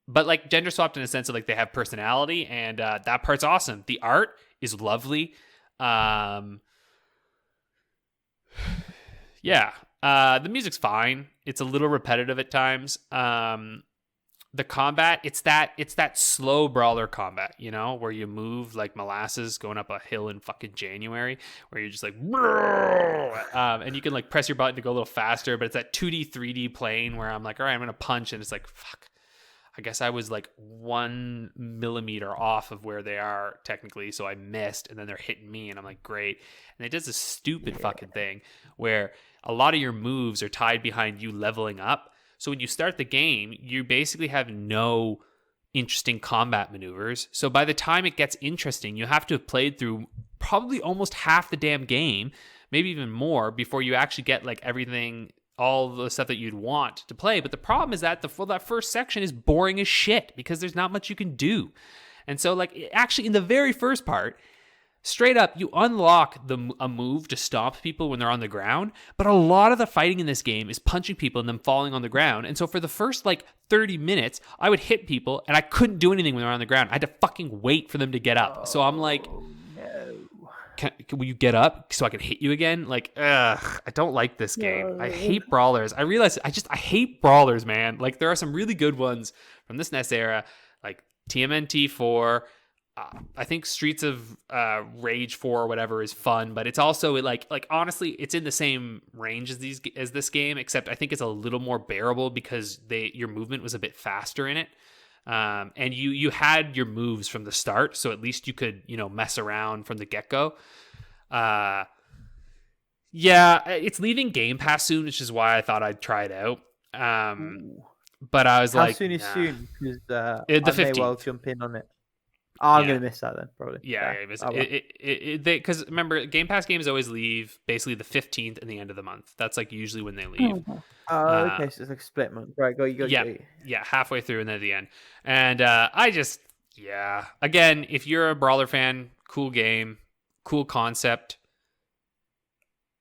but like gender swapped in a sense of like they have personality, and that part's awesome. The art is lovely. The music's fine. It's a little repetitive at times. The combat, it's that slow brawler combat, you know, where you move like molasses going up a hill in fucking January, where you're just like, and you can like press your button to go a little faster, but it's that 2D, 3D plane where I'm like, all right, I'm going to punch, and it's like, fuck, I guess I was like 1 millimeter off of where they are technically, so I missed, and then they're hitting me, and I'm like, great. And it does this stupid fucking thing where a lot of your moves are tied behind you leveling up. So when you start the game, you basically have no interesting combat maneuvers. So by the time it gets interesting, you have to have played through probably almost half the damn game, maybe even more, before you actually get like everything, all the stuff that you'd want to play. But the problem is that that first section is boring as shit because there's not much you can do. And so like, actually in the very first part, straight up, you unlock a move to stop people when they're on the ground, but a lot of the fighting in this game is punching people and them falling on the ground. And so for the first like 30 minutes, I would hit people and I couldn't do anything when they were on the ground. I had to fucking wait for them to get up. So I'm like, will you get up so I can hit you again? Like, I don't like this game. I hate brawlers. I realize I hate brawlers, man. Like, there are some really good ones from this NES era, like TMNT 4. I think Streets of Rage 4 or whatever is fun, but it's also like honestly, it's in the same range as this game, except I think it's a little more bearable because your movement was a bit faster in it, and you had your moves from the start, so at least you could mess around from the get go. It's leaving Game Pass soon, which is why I thought I'd try it out. But I was How like, soon is nah. soon? Because The I may 15th. well jump in on it. I'm Yeah. going to miss that then, probably. Yeah, because remember, Game Pass games always leave basically the 15th and the end of the month. That's like usually when they leave. Okay, so it's like a split month. Right, go. Yeah, halfway through and then at the end. And again, if you're a brawler fan, cool game, cool concept,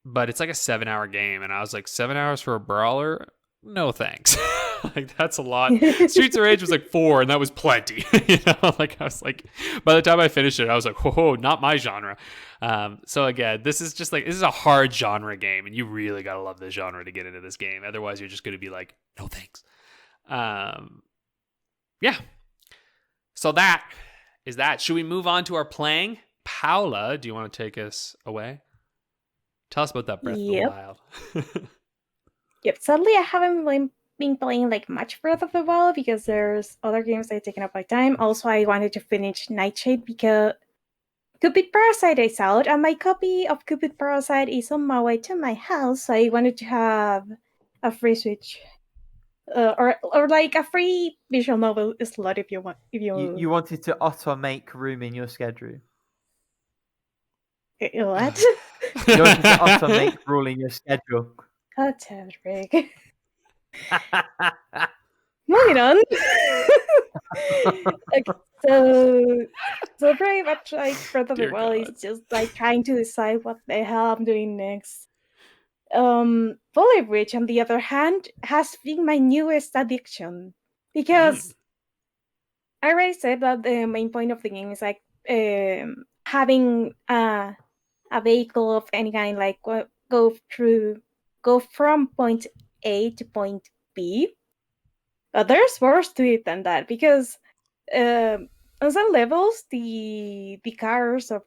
but it's like a 7-hour game, and I was like, 7 hours for a brawler? No thanks. Like, that's a lot. Streets of Rage was like 4, and that was plenty. Like, I was like, by the time I finished it, I was like, whoa, not my genre. So again, this is a hard genre game, and you really gotta love this genre to get into this game. Otherwise, you're just gonna be like, no thanks. Yeah. So that is that. Should we move on to our playing? Paula, do you want to take us away? Tell us about that Breath of the Wild. Yep. Sadly, I haven't been playing like much Breath of the Wild because there's other games that have taken up my time. Also, I wanted to finish Nightshade because Cupid Parasite is out, and my copy of Cupid Parasite is on my way to my house. So I wanted to have a free Switch, or like a free visual novel slot if you want. You wanted to auto-make room in your schedule. What? You wanted to auto-make rule in your schedule. Oh, Tedrick. Moving on. Okay, So very much like Breath of the Dear Wild is God. just like trying to decide what the hell I'm doing next. Volley Bridge, on the other hand, has been my newest addiction because I already said that the main point of the game is like having a vehicle of any kind, like go from point A to point B. But there's more to it than that because on some levels, the cars of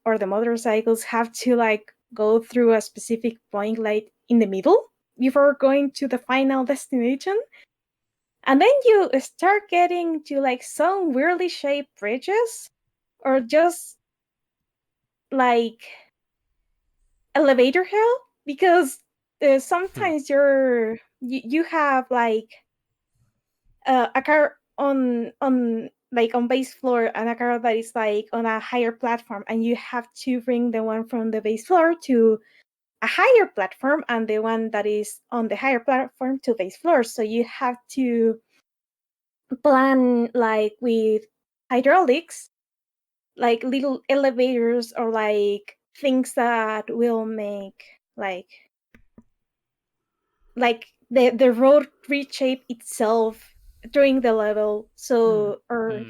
or the motorcycles have to like go through a specific point, like in the middle, before going to the final destination. And then you start getting to like some weirdly shaped bridges, or just like elevator hell, because sometimes you have like a car on base floor and a car that is like on a higher platform, and you have to bring the one from the base floor to a higher platform and the one that is on the higher platform to base floor. So you have to plan like with hydraulics, like little elevators or like things that will make like the road reshape itself during the level, so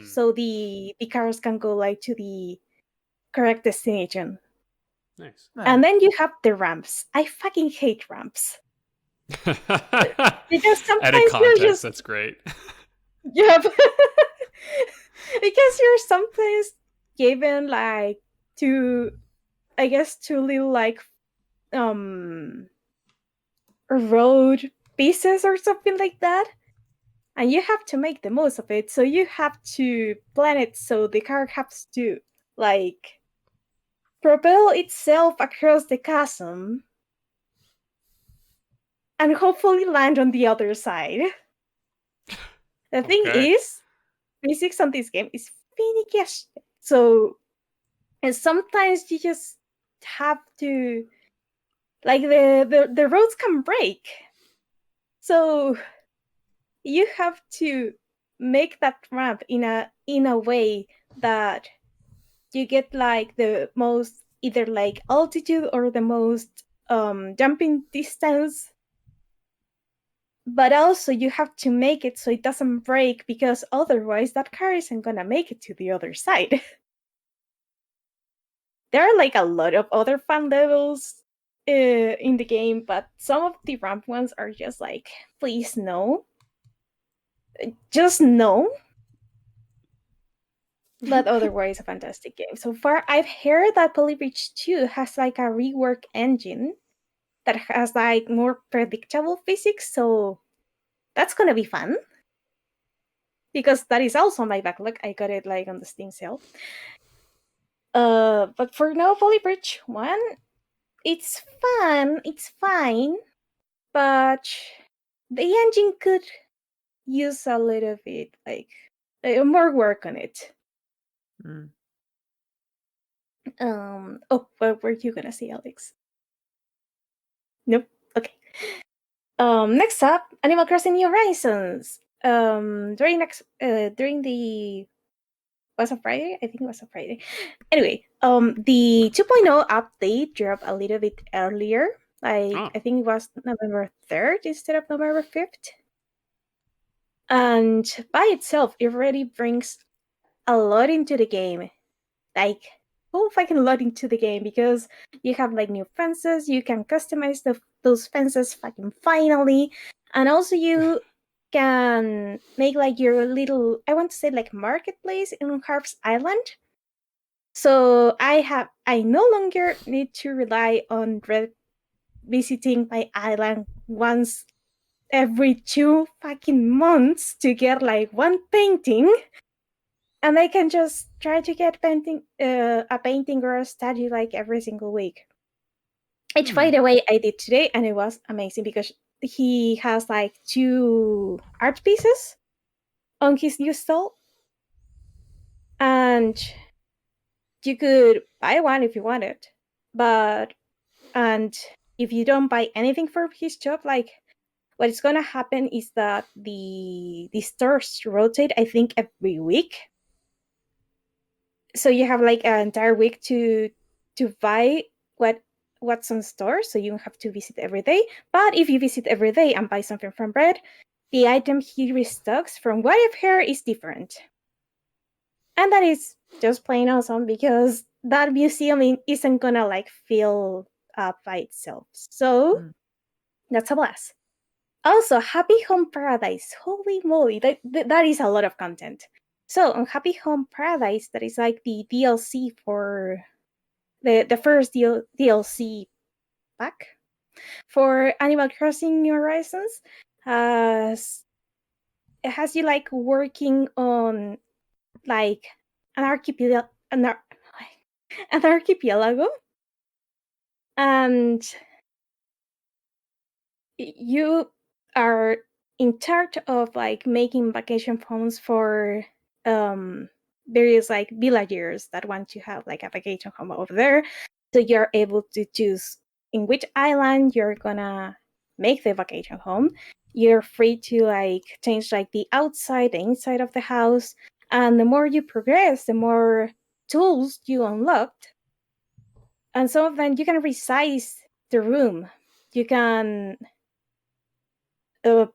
so the cars can go like to the correct destination. Nice. And then you have the ramps. I fucking hate ramps because Added sometimes you're context, just that's great. yeah, because you're sometimes given like two little like road pieces or something like that, and you have to make the most of it. So you have to plan it so the car has to like propel itself across the chasm and hopefully land on the other side. The thing is, physics on this game is finicky as shit. So, and sometimes you just have to like the roads can break. So you have to make that ramp in a way that you get like the most either like altitude or the most jumping distance, but also you have to make it so it doesn't break, because otherwise that car isn't gonna make it to the other side. There are like a lot of other fun levels in the game, but some of the ramp ones are just like, please no, just no. But otherwise, a fantastic game. So far, I've heard that Polyreach 2 has like a rework engine that has like more predictable physics, so that's gonna be fun. Because that is also my backlog. I got it like on the Steam sale. But for now, Polyreach 1, it's fun, it's fine, but the engine could use a little bit like more work on it. What were you gonna say, Alex? Nope. Okay. Next up, Animal Crossing New Horizons. During the was a Friday? I think it was a Friday. Anyway, the 2.0 update dropped a little bit earlier. I think it was November 3rd instead of November 5th. And by itself, it already brings a lot into the game. Like, fucking lot into the game, because you have like new fences, you can customize those fences fucking finally, and also you can make like your little, I want to say like marketplace in Harp's Island. So I no longer need to rely on visiting my island once every 2 fucking months to get like one painting. And I can just try to get a painting or a statue like every single week. Which, by the way, I did today, and it was amazing because he has like 2 art pieces on his new stall. And you could buy one if you wanted. And if you don't buy anything for his shop, like what is gonna happen is that the stores rotate, I think, every week. So you have like an entire week to buy what's on store, so you don't have to visit every day. But if you visit every day and buy something from Brett, the item he restocks from what I've heard is different. And that is just plain awesome, because that museum isn't gonna like fill up by itself. So that's a blast. Also, Happy Home Paradise. Holy moly, that is a lot of content. So on Happy Home Paradise, that is like the DLC for the first DLC pack for Animal Crossing New Horizons. It has you like working on like an archipelago, and you are in charge of like making vacation homes for various like villagers that want to have like a vacation home over there. So you're able to choose in which island you're gonna make the vacation home. You're free to like change like the outside, the inside of the house, and the more you progress, the more tools you unlocked. And some of them you can resize the room. You can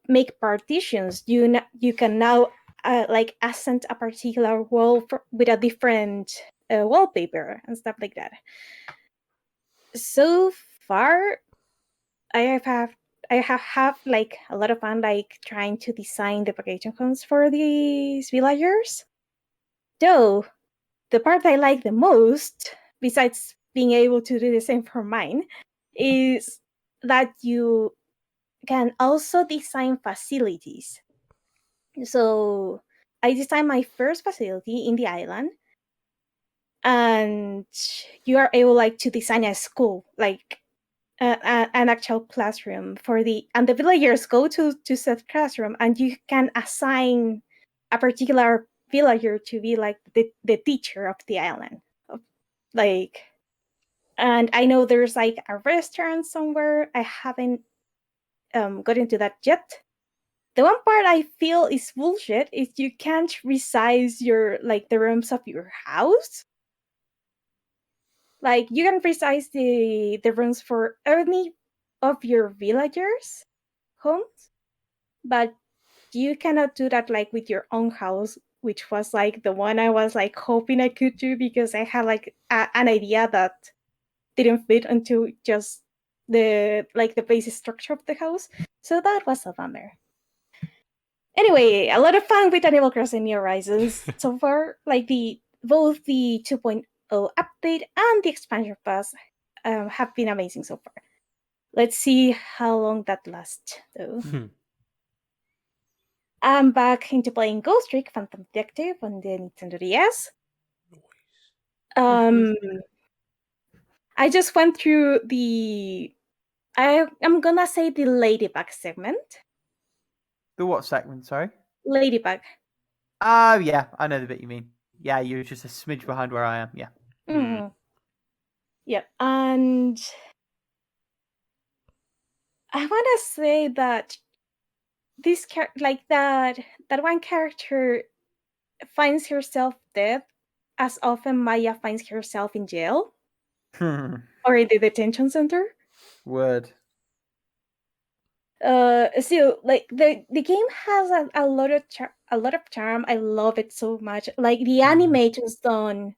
make partitions. You can now like accent a particular wall with a different wallpaper and stuff like that. So far, I have like a lot of fun like trying to design the vacation homes for these villagers. Though the part I like the most, besides being able to do the same for mine, is that you can also design facilities. So I designed my first facility in the island, and you are able like to design a school, like an actual classroom and the villagers go to said classroom, and you can assign a particular villager to be like the teacher of the island. Like, and I know there's like a restaurant somewhere. I haven't got into that yet. The one part I feel is bullshit is you can't resize your like the rooms of your house. Like you can resize the rooms for any of your villagers' homes, but you cannot do that like with your own house, which was like the one I was like hoping I could do, because I had like an idea that didn't fit into just the basic structure of the house. So that was a bummer. Anyway, a lot of fun with Animal Crossing New Horizons so far. Like both the 2.0 update and the expansion pass have been amazing so far. Let's see how long that lasts, though. I'm back into playing Ghost Trick Phantom Detective on the Nintendo DS. I just went through I'm gonna say the Ladybug segment. The what segment, sorry? Ladybug. Oh, yeah, I know the bit you mean. Yeah, you're just a smidge behind where I am, yeah. Mm-hmm. Yep, and I want to say that this that one character finds herself dead as often Maya finds herself in jail or in the detention center. Word. So like the game has a lot of charm. I love it so much. Like the animations done,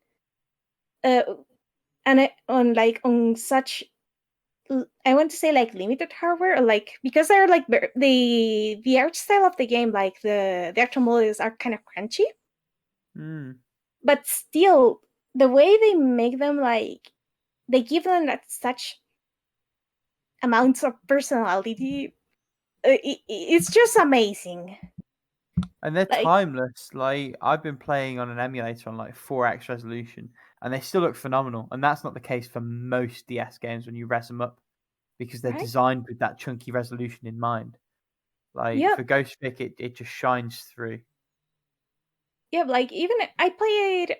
and on such, I want to say like limited hardware, or like because they're like the art style of the game, like the actual models are kind of crunchy, but still the way they make them, like they give them such amounts of personality. It's just amazing. And they're timeless. Like I've been playing on an emulator on like 4x resolution, and they still look phenomenal. And that's not the case for most DS games when you res them up, because they're designed with that chunky resolution in mind. Like for Ghost Trick, it just shines through. Yeah, like even I played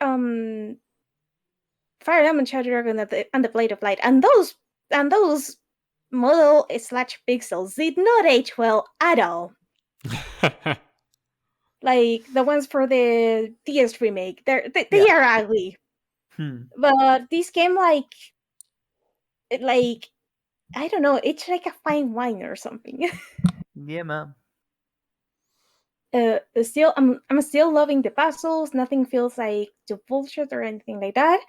Fire Emblem Shadow Dragon and the Blade of Light, and those model / pixels did not age well at all. Like the ones for the DS remake, they are ugly. But this game, like I don't know, it's like a fine wine or something. Yeah, man. Still, I'm still loving the puzzles. Nothing feels like too bullshit or anything like that.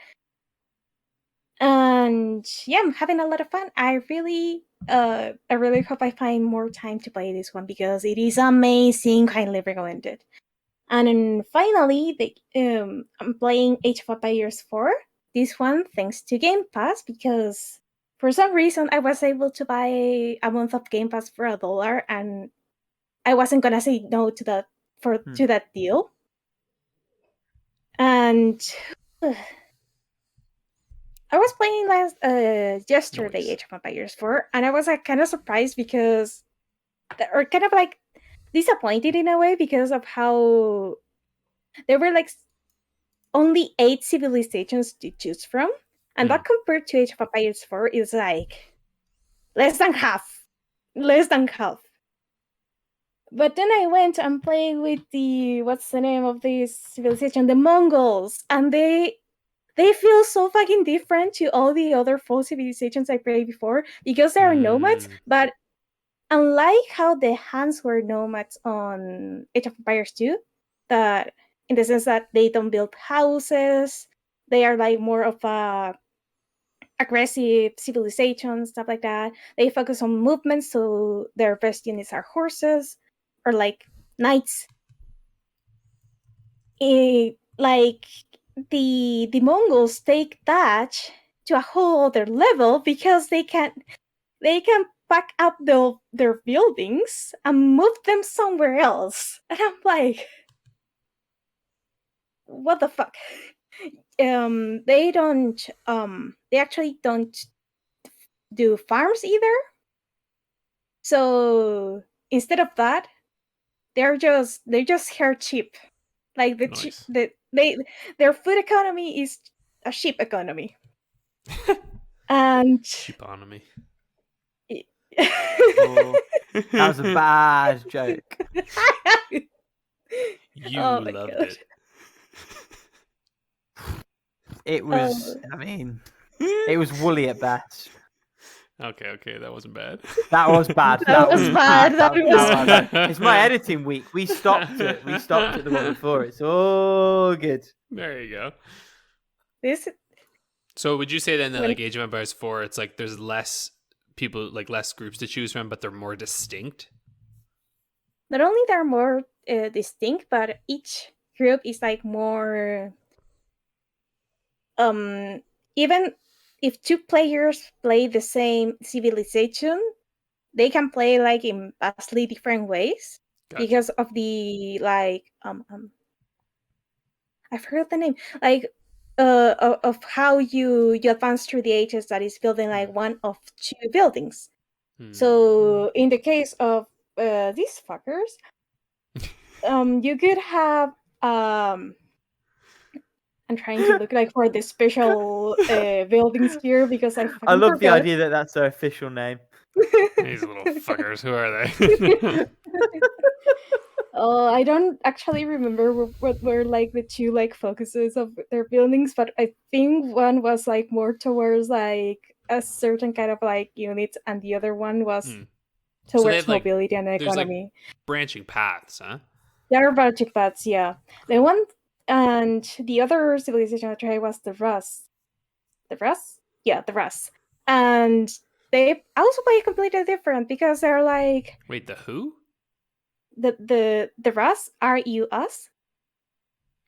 And yeah, I'm having a lot of fun. I really hope I find more time to play this one because it is amazing. Highly recommended. And then finally, I'm playing Age of Empires 4. This one thanks to Game Pass because for some reason I was able to buy a month of Game Pass for $1, and I wasn't gonna say no to that to that deal. And I was playing yesterday Age of Empires 4, and I was kind of surprised because, or kind of like disappointed in a way because of how there were like only 8 civilizations to choose from, and that compared to Age of Empires 4 is like less than half. But then I went and played with what's the name of this civilization? The Mongols, and they feel so fucking different to all the other 4 civilizations I played before because they are nomads, but unlike how the Hans were nomads on Age of Empires 2, that in the sense that they don't build houses, they are like more of a aggressive civilization, stuff like that. They focus on movement, so their best units are horses or like knights. Like the Mongols take that to a whole other level because they can pack up their buildings and move them somewhere else. And I'm like, what the fuck? They actually don't do farms either. So instead of that, they're just hair cheap. Like their food economy is a sheep economy. And Sheeponomy. Oh, that was a bad joke. You loved it. It was, I mean, it was woolly at best. Okay, that wasn't bad. That was bad. That was bad. That was bad. It's my editing week. We stopped it. We stopped it the one before. It's all good. There you go. So would you say then that like Age of Empires 4, it's like there's less people, like less groups to choose from, but they're more distinct? Not only they're more distinct, but each group is like more even if 2 players play the same civilization, they can play like in vastly different ways. Gotcha. Because of the like I forgot the name, like of how you advance through the ages, that is building like one of 2 buildings. So in the case of these fuckers, you could have I'm trying to look like for the special buildings here because I love the idea that that's their official name. These little fuckers, who are they? I don't actually remember what were like the 2 like focuses of their buildings, but I think one was like more towards like a certain kind of like unit, and the other one was towards mobility and economy. Like branching paths, huh? There are branching paths, yeah. The one and the other civilization I tried was the Rus. The Rus? Yeah, the Rus. And they also play completely different because they're like... Wait, the who? The Rus? R-U-S?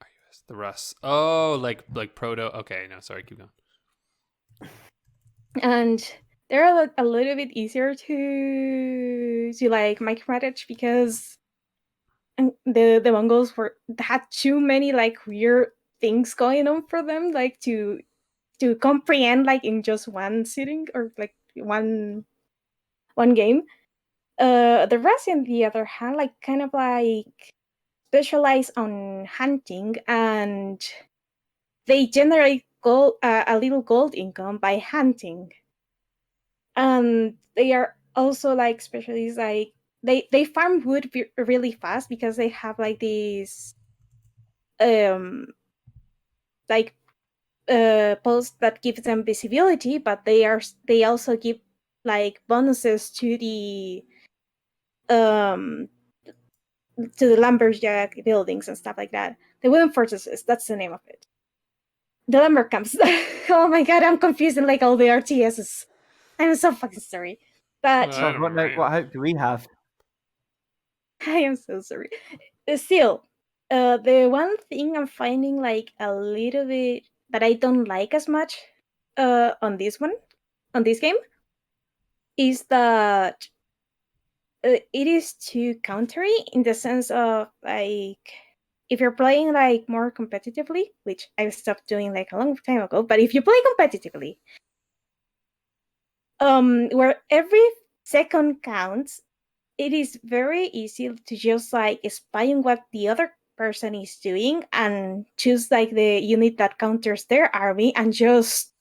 R-U-S. The Rus. Oh, like proto... Okay, no, sorry, keep going. And they're a little bit easier to like micromanage because the Mongols had too many like weird things going on for them, like to comprehend like in just one sitting or like one game. The Rus, on the other hand, like kind of like specialize on hunting, and they generate gold, a little gold income by hunting. And they are also like specialists, like they farm wood really fast because they have like these like posts that give them visibility, but they also give like bonuses to the lumberjack buildings and stuff like that. The wooden fortresses, that's the name of it. The lumber camps. Oh my god, I'm confusing like all the RTSs. I'm so fucking sorry. But What hope do we have? I am so sorry. Still, the one thing I'm finding like a little bit that I don't like as much on this game, is that it is too countery in the sense of like, if you're playing like more competitively, which I stopped doing like a long time ago, but if you play competitively, where every second counts, it is very easy to just like spy on what the other person is doing and choose like the unit that counters their army and just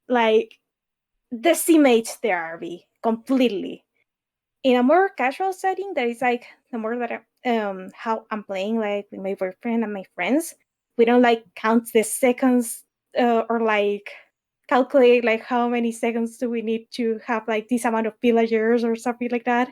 like decimate their army completely. In a more casual setting, that is like the more that how I'm playing like with my boyfriend and my friends, we don't like count the seconds or like calculate like how many seconds do we need to have like this amount of villagers or something like that.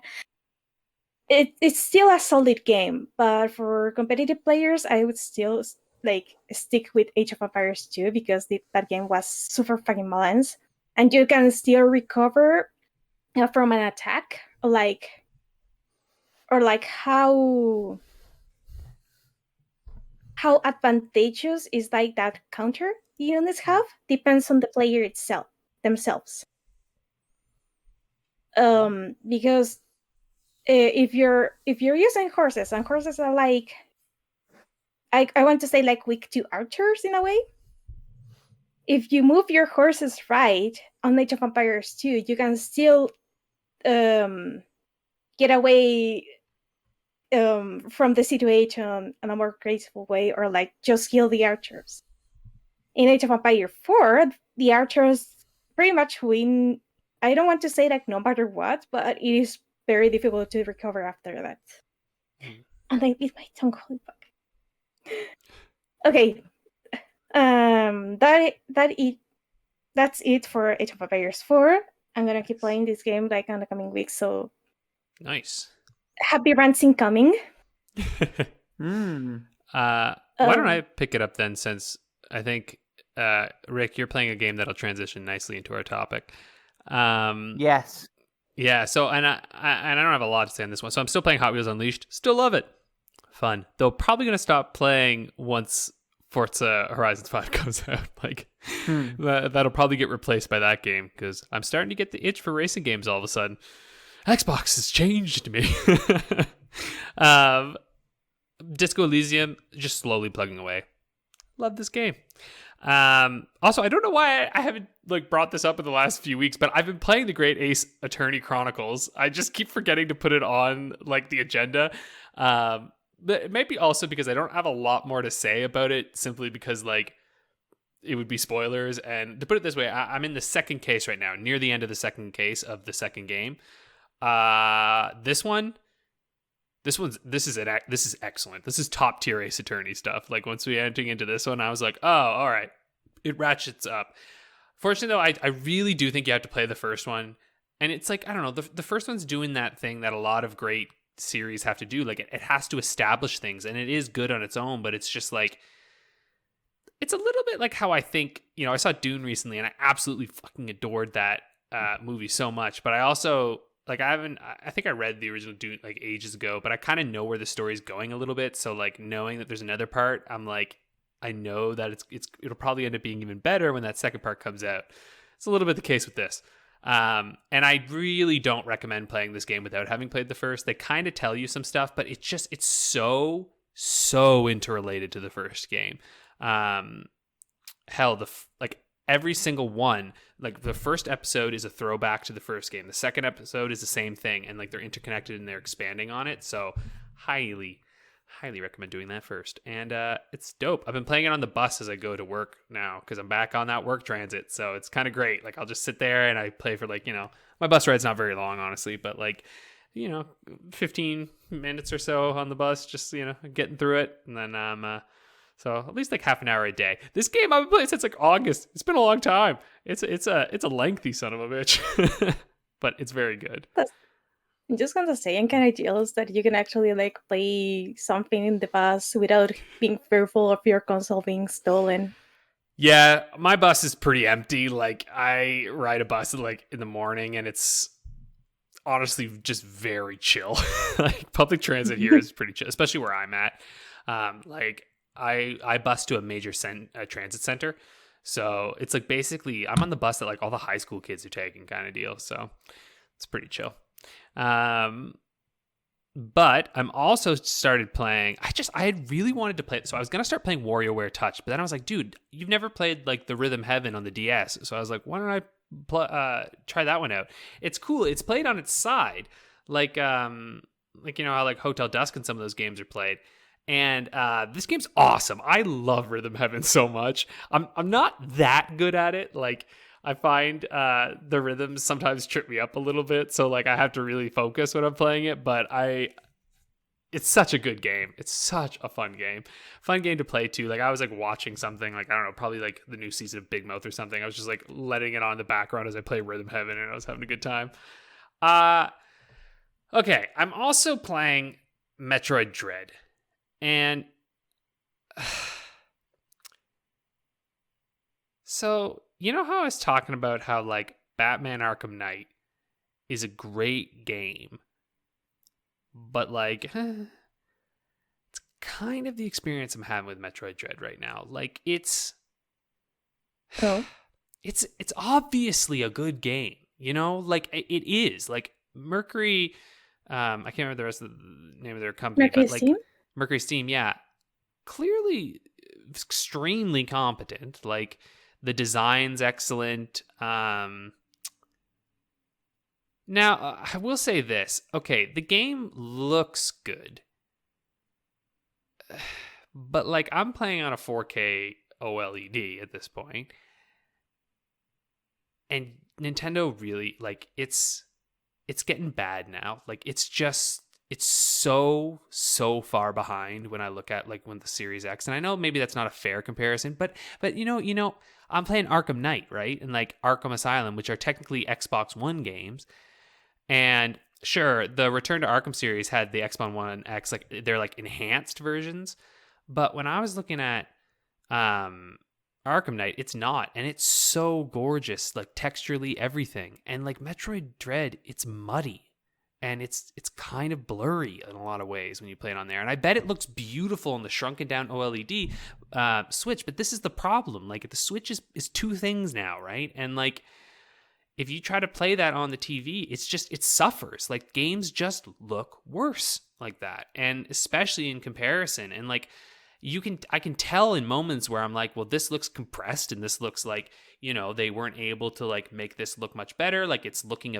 It's still a solid game, but for competitive players, I would still like stick with Age of Empires 2 because that game was super fucking balanced, and you can still recover from an attack, or like how advantageous is like that counter the units have depends on the player themselves. Because if you're using horses, and horses are like, I want to say like weak to archers in a way. If you move your horses right on Age of Empires 2, you can still get away from the situation in a more graceful way, or like just kill the archers. In Age of Empires 4, the archers pretty much win. I don't want to say like no matter what, but it is very difficult to recover after that. And I beat my tongue, holy fuck. Okay. That's it for Age of Empires 4. I'm gonna keep playing this game like in the coming weeks, so nice. Happy rants incoming. Why don't I pick it up then, since I think Rick, you're playing a game that'll transition nicely into our topic. Yes. Yeah, so and I don't have a lot to say on this one. So I'm still playing Hot Wheels Unleashed. Still love it. Fun. Though probably going to stop playing once Forza Horizon 5 comes out. Like that'll probably get replaced by that game, because I'm starting to get the itch for racing games all of a sudden. Xbox has changed me. Disco Elysium, just slowly plugging away. Love this game. Also, I don't know why I haven't like brought this up in the last few weeks, but I've been playing the Great Ace Attorney Chronicles. I just keep forgetting to put it on like the agenda. But it might be also because I don't have a lot more to say about it, simply because like it would be spoilers. And to put it this way, I'm in the second case right now, near the end of the second case of the second game. This is excellent. This is top tier Ace Attorney stuff. Like once we entering into this one, I was like, oh, all right, it ratchets up. Fortunately though, I really do think you have to play the first one, and it's like, I don't know, the first one's doing that thing that a lot of great series have to do. Like it has to establish things, and it is good on its own, but it's just like, it's a little bit like how I think, I saw Dune recently, and I absolutely fucking adored that movie so much, but I also like, I think I read the original Dune like ages ago, but I kind of know where the story's going a little bit. So like knowing that there's another part, I'm like, I know that it'll probably end up being even better when that second part comes out. It's a little bit the case with this. And I really don't recommend playing this game without having played the first. They kind of tell you some stuff, but it's so interrelated to the first game. Hell, every single one, like the first episode is a throwback to the first game. The second episode is the same thing, and like they're interconnected and they're expanding on it. So highly recommend doing that first. And it's dope. I've been playing it on the bus as I go to work now, because I'm back on that work transit. So it's kind of great. Like I'll just sit there and I play for like, my bus ride's not very long, honestly, but like, 15 minutes or so on the bus, just, getting through it. And then I'm So at least like half an hour a day. This game I've been playing since like August. It's been a long time. It's a lengthy son of a bitch, but it's very good. I'm just gonna say, I'm kind of jealous that you can actually like play something in the bus without being fearful of your console being stolen. Yeah, my bus is pretty empty. Like I ride a bus like in the morning, and it's honestly just very chill. Like public transit here is pretty chill, especially where I'm at. Like I bus to a major transit center, so it's like basically I'm on the bus that like all the high school kids are taking, kind of deal. So it's pretty chill. But I'm also started playing. I had really wanted to play. So I was gonna start playing WarioWare Touch, but then I was like, dude, you've never played like the Rhythm Heaven on the DS. So I was like, why don't I try that one out? It's cool. It's played on its side, like you know how like Hotel Dusk and some of those games are played. And this game's awesome. I love Rhythm Heaven so much. I'm not that good at it. Like I find the rhythms sometimes trip me up a little bit, so like I have to really focus when I'm playing it. But it's such a good game. It's such a fun game to play too. Like I was like watching something like I don't know, probably like the new season of Big Mouth or something. I was just like letting it on in the background as I play Rhythm Heaven, and I was having a good time. Okay, I'm also playing Metroid Dread. And so, you know how I was talking about how like Batman Arkham Knight is a great game, but like it's kind of the experience I'm having with Metroid Dread right now. Like it's obviously a good game, you know? Like it is. Like Mercury I can't remember the rest of the name of their company, Mercury but like Steam? Mercury Steam, yeah. Clearly extremely competent. Like the design's excellent. Now, I will say this. Okay, the game looks good. But like I'm playing on a 4K OLED at this point. And Nintendo really like it's getting bad now. Like it's so far behind when I look at like when the Series X, and I know maybe that's not a fair comparison, but you know, I'm playing Arkham Knight, right? And like Arkham Asylum, which are technically Xbox One games. And sure, the Return to Arkham series had the Xbox One X, like they're like enhanced versions. But when I was looking at Arkham Knight, it's not, and it's so gorgeous, like texturally everything. And like Metroid Dread, it's muddy. And it's kind of blurry in a lot of ways when you play it on there. And I bet it looks beautiful on the shrunken down OLED Switch, but this is the problem. Like the Switch is two things now, right? And like if you try to play that on the TV, it suffers. Like games just look worse like that. And especially in comparison. And like I can tell in moments where I'm like, well, this looks compressed and this looks like, you know, they weren't able to like make this look much better. Like it's looking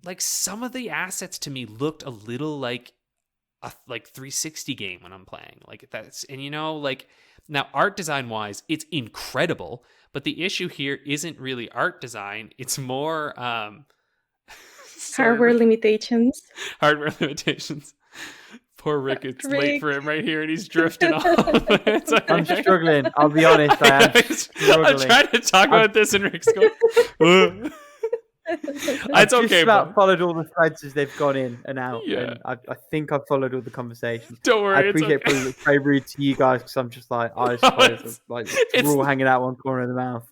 like some of the assets to me looked a little like a 360 game when I'm playing. Like that's, and you know, like now art design wise, it's incredible, but the issue here isn't really art design. It's more hardware limitations. Hardware limitations. Poor Rick, it's late for him right here, and he's drifting off. It's okay. I'm struggling. I'll be honest. I am struggling. I'm trying to talk about this, and Rick's going. It's okay. Just about followed all the threads as they've gone in and out. Yeah. And I think I've followed all the conversations. Don't worry. I appreciate it's okay. it's very rude to you guys because I'm just like, I suppose like we're all hanging out one corner of the mouth.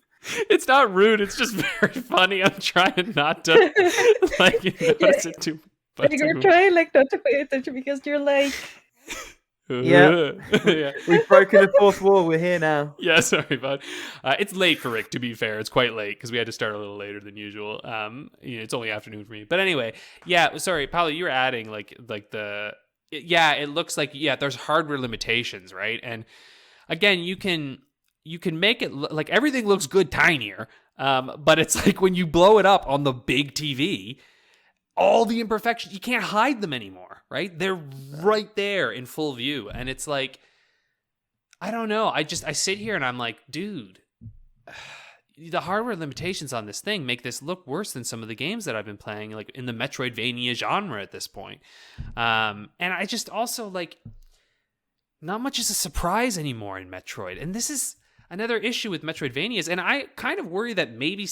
It's not rude. It's just very funny. I'm trying not to like notice it too. But you're trying like not to pay attention because you're like. Yeah. We've broken the fourth wall. We're here now. Yeah, sorry, bud. It's late for Rick, to be fair. It's quite late because we had to start a little later than usual. It's only afternoon for me. But anyway, yeah, sorry, Paolo, you were adding it looks like, there's hardware limitations, right? And again, you can make it like everything looks good tinier. But it's like when you blow it up on the big TV, all the imperfections, you can't hide them anymore, right? They're right there in full view. And it's like, I don't know. I sit here and I'm like, dude, the hardware limitations on this thing make this look worse than some of the games that I've been playing, like in the Metroidvania genre at this point. And I just also like, not much is a surprise anymore in Metroid. And this is another issue with Metroidvanias. And I kind of worry that maybe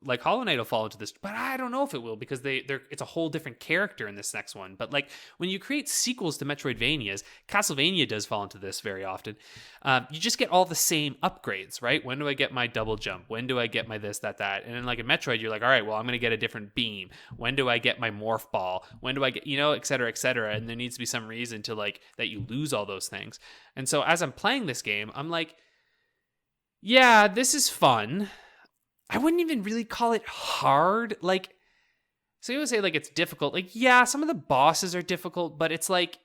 like Hollow Knight will fall into this, but I don't know if it will, because it's a whole different character in this next one. But like when you create sequels to Metroidvanias, Castlevania does fall into this very often. You just get all the same upgrades, right? When do I get my double jump? When do I get my this, that? And then like in Metroid, you're like, all right, well, I'm going to get a different beam. When do I get my morph ball? When do I get, et cetera, et cetera. And there needs to be some reason to like that you lose all those things. And so as I'm playing this game, I'm like, yeah, this is fun. I wouldn't even really call it hard. Like, so you would say like it's difficult. Like, yeah, some of the bosses are difficult, but it's like,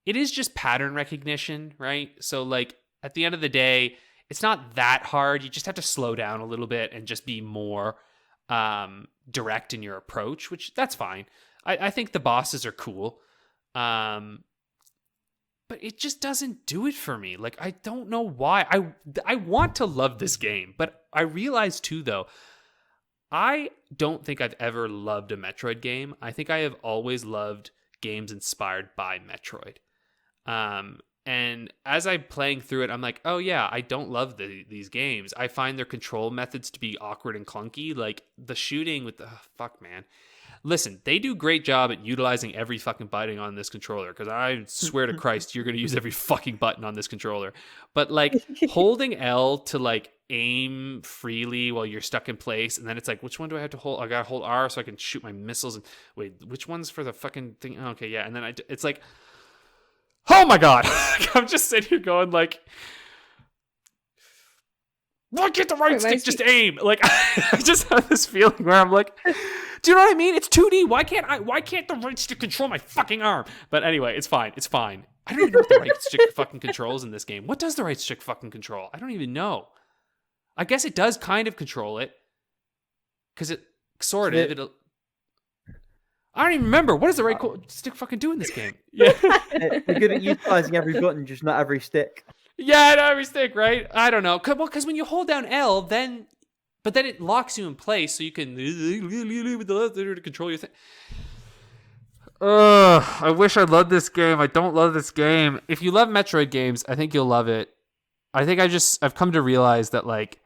it is just pattern recognition, right? So like at the end of the day, it's not that hard. You just have to slow down a little bit and just be more direct in your approach, which that's fine. I think the bosses are cool. But it just doesn't do it for me. Like, I don't know why. I want to love this game, but I realize too, though, I don't think I've ever loved a Metroid game. I think I have always loved games inspired by Metroid. And as I'm playing through it, I'm like, oh yeah, I don't love these games. I find their control methods to be awkward and clunky. Like the shooting with the fuck, man. Listen, they do a great job at utilizing every fucking button on this controller, because I swear to Christ, you're going to use every fucking button on this controller. But like holding L to like aim freely while you're stuck in place, and then it's like, which one do I have to hold? I got to hold R so I can shoot my missiles. And wait, which one's for the fucking thing? Oh, okay, yeah. And then it's like, oh my God. I'm just sitting here going like, why can't the right stick just aim? Like, I just have this feeling where I'm like, do you know what I mean? It's 2D. Why can't the right stick control my fucking arm? But anyway, it's fine. It's fine. I don't even know what the right stick fucking controls in this game. What does the right stick fucking control? I don't even know. I guess it does kind of control it. Because it sort of. I don't even remember. What does the right stick fucking do in this game? Yeah. They're good at utilizing every button, just not every stick. Yeah, not every stick, right? I don't know. Because when you hold down L, but then it locks you in place, so you can with the left to control your thing. I wish I loved this game. I don't love this game. If you love Metroid games, I think you'll love it. I think I've come to realize that, like,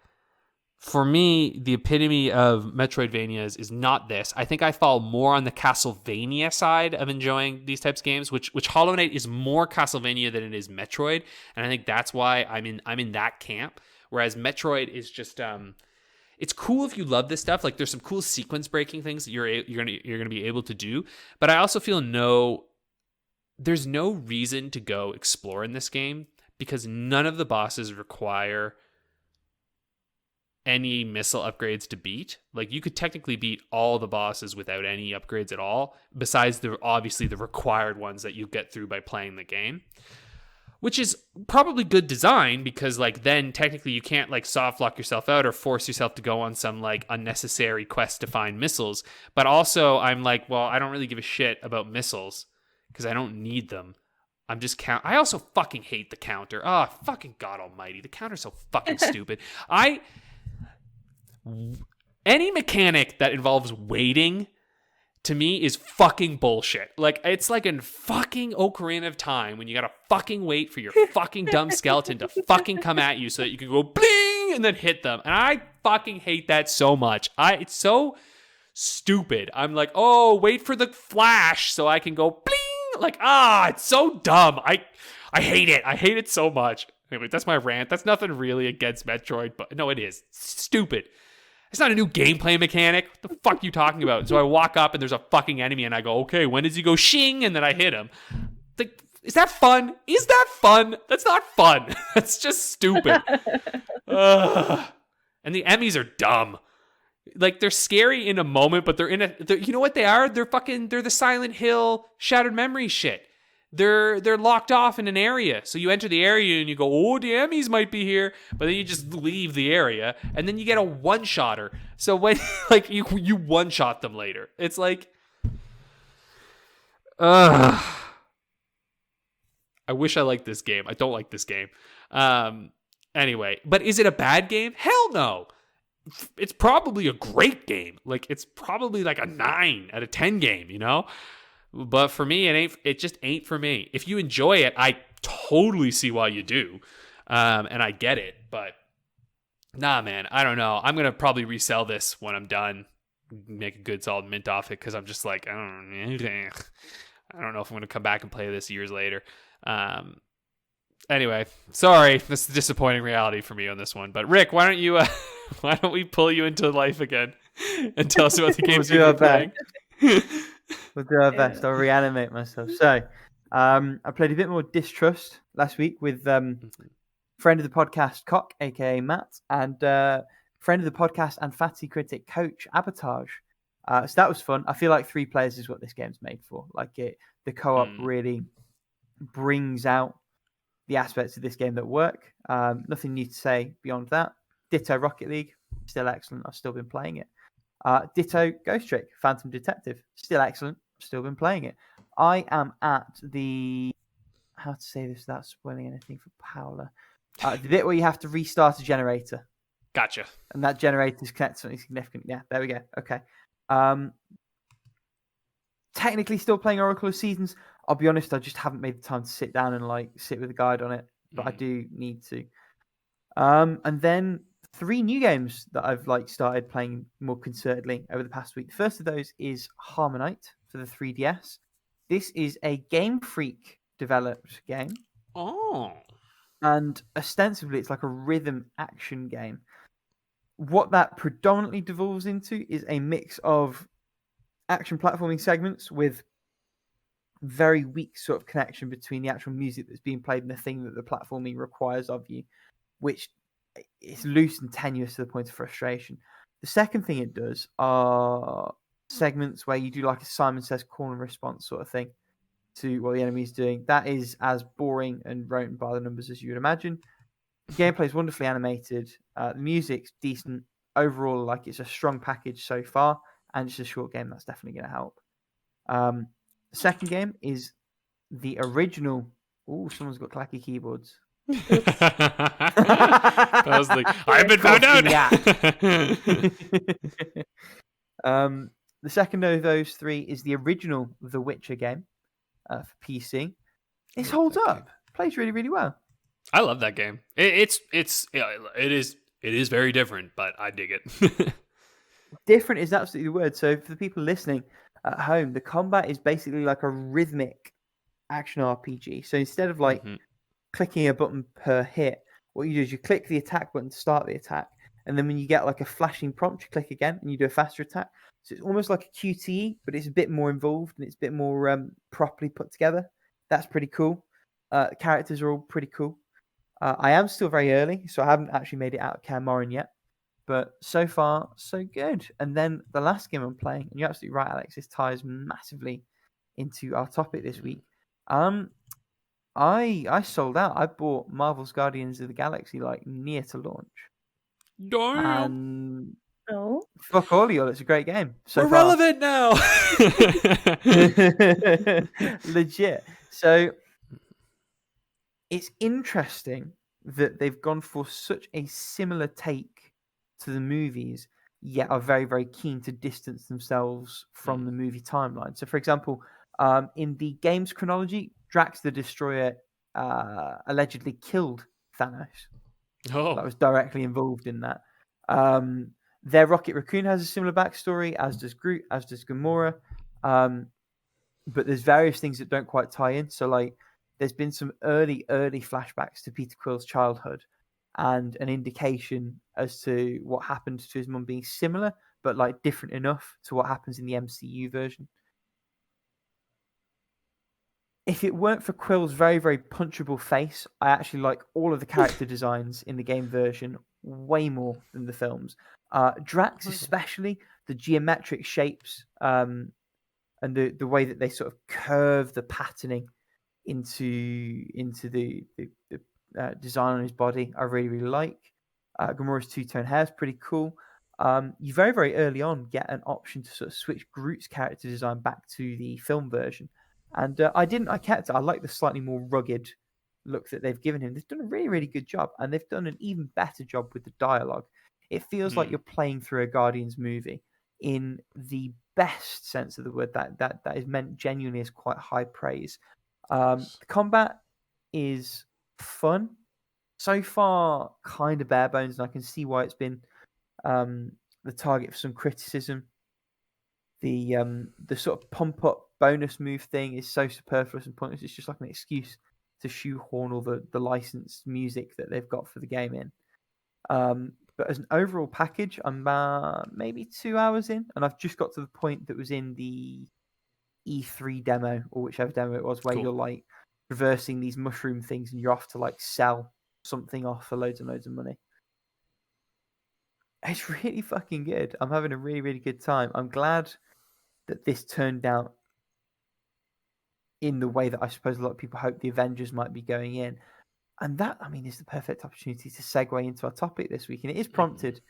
for me, the epitome of Metroidvanias is not this. I think I fall more on the Castlevania side of enjoying these types of games, which Hollow Knight is more Castlevania than it is Metroid, and I think that's why I'm in that camp. Whereas Metroid is just it's cool if you love this stuff. Like, there's some cool sequence breaking things that you're gonna be able to do. But I also feel there's no reason to go explore in this game, because none of the bosses require any missile upgrades to beat. Like, you could technically beat all the bosses without any upgrades at all, besides obviously the required ones that you get through by playing the game. Which is probably good design, because like then technically you can't like soft lock yourself out or force yourself to go on some like unnecessary quest to find missiles. But also I'm like, well, I don't really give a shit about missiles because I don't need them. I'm just I also fucking hate the counter. Oh, fucking God almighty. The counter's so fucking stupid. Any mechanic that involves waiting to me is fucking bullshit. Like, it's like in fucking Ocarina of Time when you gotta fucking wait for your fucking dumb skeleton to fucking come at you so that you can go bling and then hit them. And I fucking hate that so much. It's so stupid. I'm like, oh, wait for the flash so I can go bling. Like, it's so dumb. I hate it. I hate it so much. Anyway, that's my rant. That's nothing really against Metroid, but no, it is. It's stupid. It's not a new gameplay mechanic. What the fuck are you talking about? So I walk up and there's a fucking enemy and I go, okay, when does he go shing? And then I hit him. Like, is that fun? Is that fun? That's not fun. That's just stupid. And the enemies are dumb. Like, they're scary in a moment, but they're you know what they are? They're the Silent Hill Shattered Memory shit. They're locked off in an area. So you enter the area and you go, oh, the enemies might be here. But then you just leave the area and then you get a one-shotter. So when like you one-shot them later. It's like, I wish I liked this game. I don't like this game. Anyway, but is it a bad game? Hell no. It's probably a great game. Like, it's probably like a 9 out of 10 game, you know? But for me, it just ain't for me. If you enjoy it, I totally see why you do, and I get it, but nah, man, I don't know. I'm gonna probably resell this when I'm done, make a good solid mint off it, because I'm just like, I don't know if I'm gonna come back and play this years later. Anyway, sorry, this is disappointing reality for me on this one. But Rick, why don't we pull you into life again and tell us about the games you're playing? We'll do our best. I'll reanimate myself. So, I played a bit more Distrust last week with friend of the podcast, Cock, aka Matt, and friend of the podcast and Fantasy Critic coach, Abatage. So that was fun. I feel like 3 players is what this game's made for. Like the co-op really brings out the aspects of this game that work. Nothing new to say beyond that. Ditto Rocket League, still excellent. I've still been playing it. Ditto Ghost Trick, Phantom Detective, still excellent. Still been playing it. I am at the... How to say this without spoiling anything for Paola? The bit where you have to restart a generator. Gotcha. And that generator is connected to something significant. Yeah, there we go. Okay. Technically still playing Oracle of Seasons. I'll be honest, I just haven't made the time to sit down and sit with a guide on it, but I do need to. And then 3 new games that I've started playing more concertedly over the past week. The first of those is HarmoKnight for the 3DS. This is a Game Freak developed game. Oh. And ostensibly it's like a rhythm action game. What that predominantly devolves into is a mix of action platforming segments with very weak sort of connection between the actual music that's being played and the thing that the platforming requires of you, which is loose and tenuous to the point of frustration. The second thing it does are segments where you do like a Simon Says corner response sort of thing to what the enemy's doing. That is as boring and written by the numbers as you would imagine. The gameplay is wonderfully animated. The music's decent. Overall, it's a strong package so far, and it's a short game. That's definitely going to help. The second game is the original. Oh, someone's got clacky keyboards. I was like, I've been found out. The second of those 3 is the original The Witcher game for PC. It holds up. Plays really, really well. I love that game. It is very different, but I dig it. Different is absolutely the word. So for the people listening at home, the combat is basically like a rhythmic action RPG. So instead of clicking a button per hit, what you do is you click the attack button to start the attack, and then when you get a flashing prompt, you click again and you do a faster attack. So it's almost like a QTE, but it's a bit more involved and it's a bit more properly put together. That's pretty cool. The characters are all pretty cool. I am still very early, so I haven't actually made it out of Kaer Morhen yet. But so far, so good. And then the last game I'm playing, and you're absolutely right, Alex, this ties massively into our topic this week. I sold out. I bought Marvel's Guardians of the Galaxy near to launch. Damn. No. Fuck all of y'all, it's a great game. We're relevant now. Legit. So it's interesting that they've gone for such a similar take to the movies, yet are very, very keen to distance themselves from the movie timeline. So, for example, in the game's chronology, Drax the Destroyer allegedly killed Thanos. Oh. That was directly involved in that. Their Rocket Raccoon has a similar backstory, as does Groot, as does Gamora. But there's various things that don't quite tie in. So, there's been some early flashbacks to Peter Quill's childhood and an indication as to what happened to his mum being similar, but different enough to what happens in the MCU version. If it weren't for Quill's very, very punchable face, I actually like all of the character designs in the game version way more than the films. Drax, especially the geometric shapes and the way that they sort of curve the patterning into the design on his body, I really, really like. Gamora's two-tone hair is pretty cool. You very, very early on get an option to sort of switch Groot's character design back to the film version. And I kept it. I like the slightly more rugged look that they've given him. They've done a really, really good job. And they've done an even better job with the dialogue. It feels like you're playing through a Guardians movie in the best sense of the word. That is meant genuinely as quite high praise. The combat is fun. So far, kind of bare bones, and I can see why it's been the target for some criticism. The sort of pump up bonus move thing is so superfluous and pointless. It's just like an excuse to shoehorn all the licensed music that they've got for the game in. But as an overall package, I'm maybe 2 hours in, and I've just got to the point that was in the E3 demo, or whichever demo it was, where you're like traversing these mushroom things and you're off to like sell something off for loads and loads of money. It's really fucking good. I'm having a really, really good time. I'm glad that this turned out in the way that I suppose a lot of people hope the Avengers might be going in. And that, I mean, is the perfect opportunity to segue into our topic this week. And it is prompted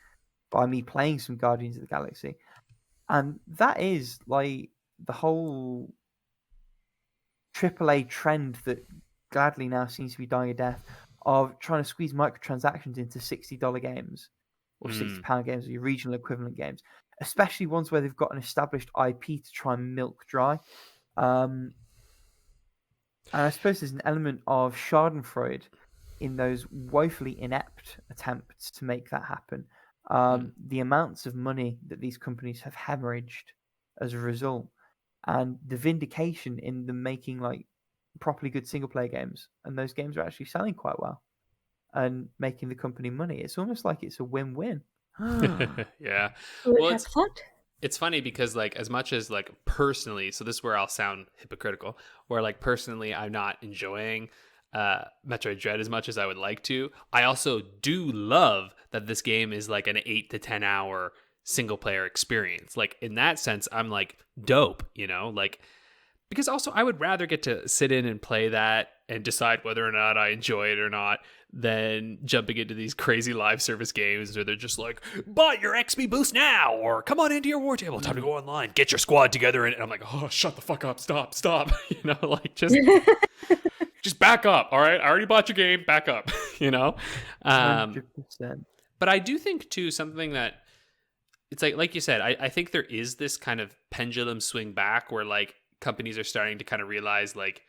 by me playing some Guardians of the Galaxy. And that is like the whole AAA trend that gladly now seems to be dying a death of trying to squeeze microtransactions into $60 games or £60 games or your regional equivalent games, especially ones where they've got an established IP to try and milk dry. And I suppose there's an element of schadenfreude in those woefully inept attempts to make that happen. The amounts of money that these companies have hemorrhaged as a result, and the vindication in them making like properly good single player games, and those games are actually selling quite well and making the company money. It's almost like it's a win-win. Yeah. Well, it's funny because like as much as like personally, so this is where I'll sound hypocritical, where like personally I'm not enjoying Metroid Dread as much as I would like to. I also do love that this game is like an 8 to 10 hour single player experience. Like in that sense, I'm like dope, you know, like because also I would rather get to sit in and play that and decide whether or not I enjoy it or not than jumping into these crazy live service games where they're just like, buy your XP boost now, or come on into your war table, time to go online, get your squad together. And I'm like, oh, shut the fuck up, stop, you know, like just back up. All right, I already bought your game, back up, you know. 100%. But I do think too something that it's like you said, I think there is this kind of pendulum swing back where like companies are starting to kind of realize like,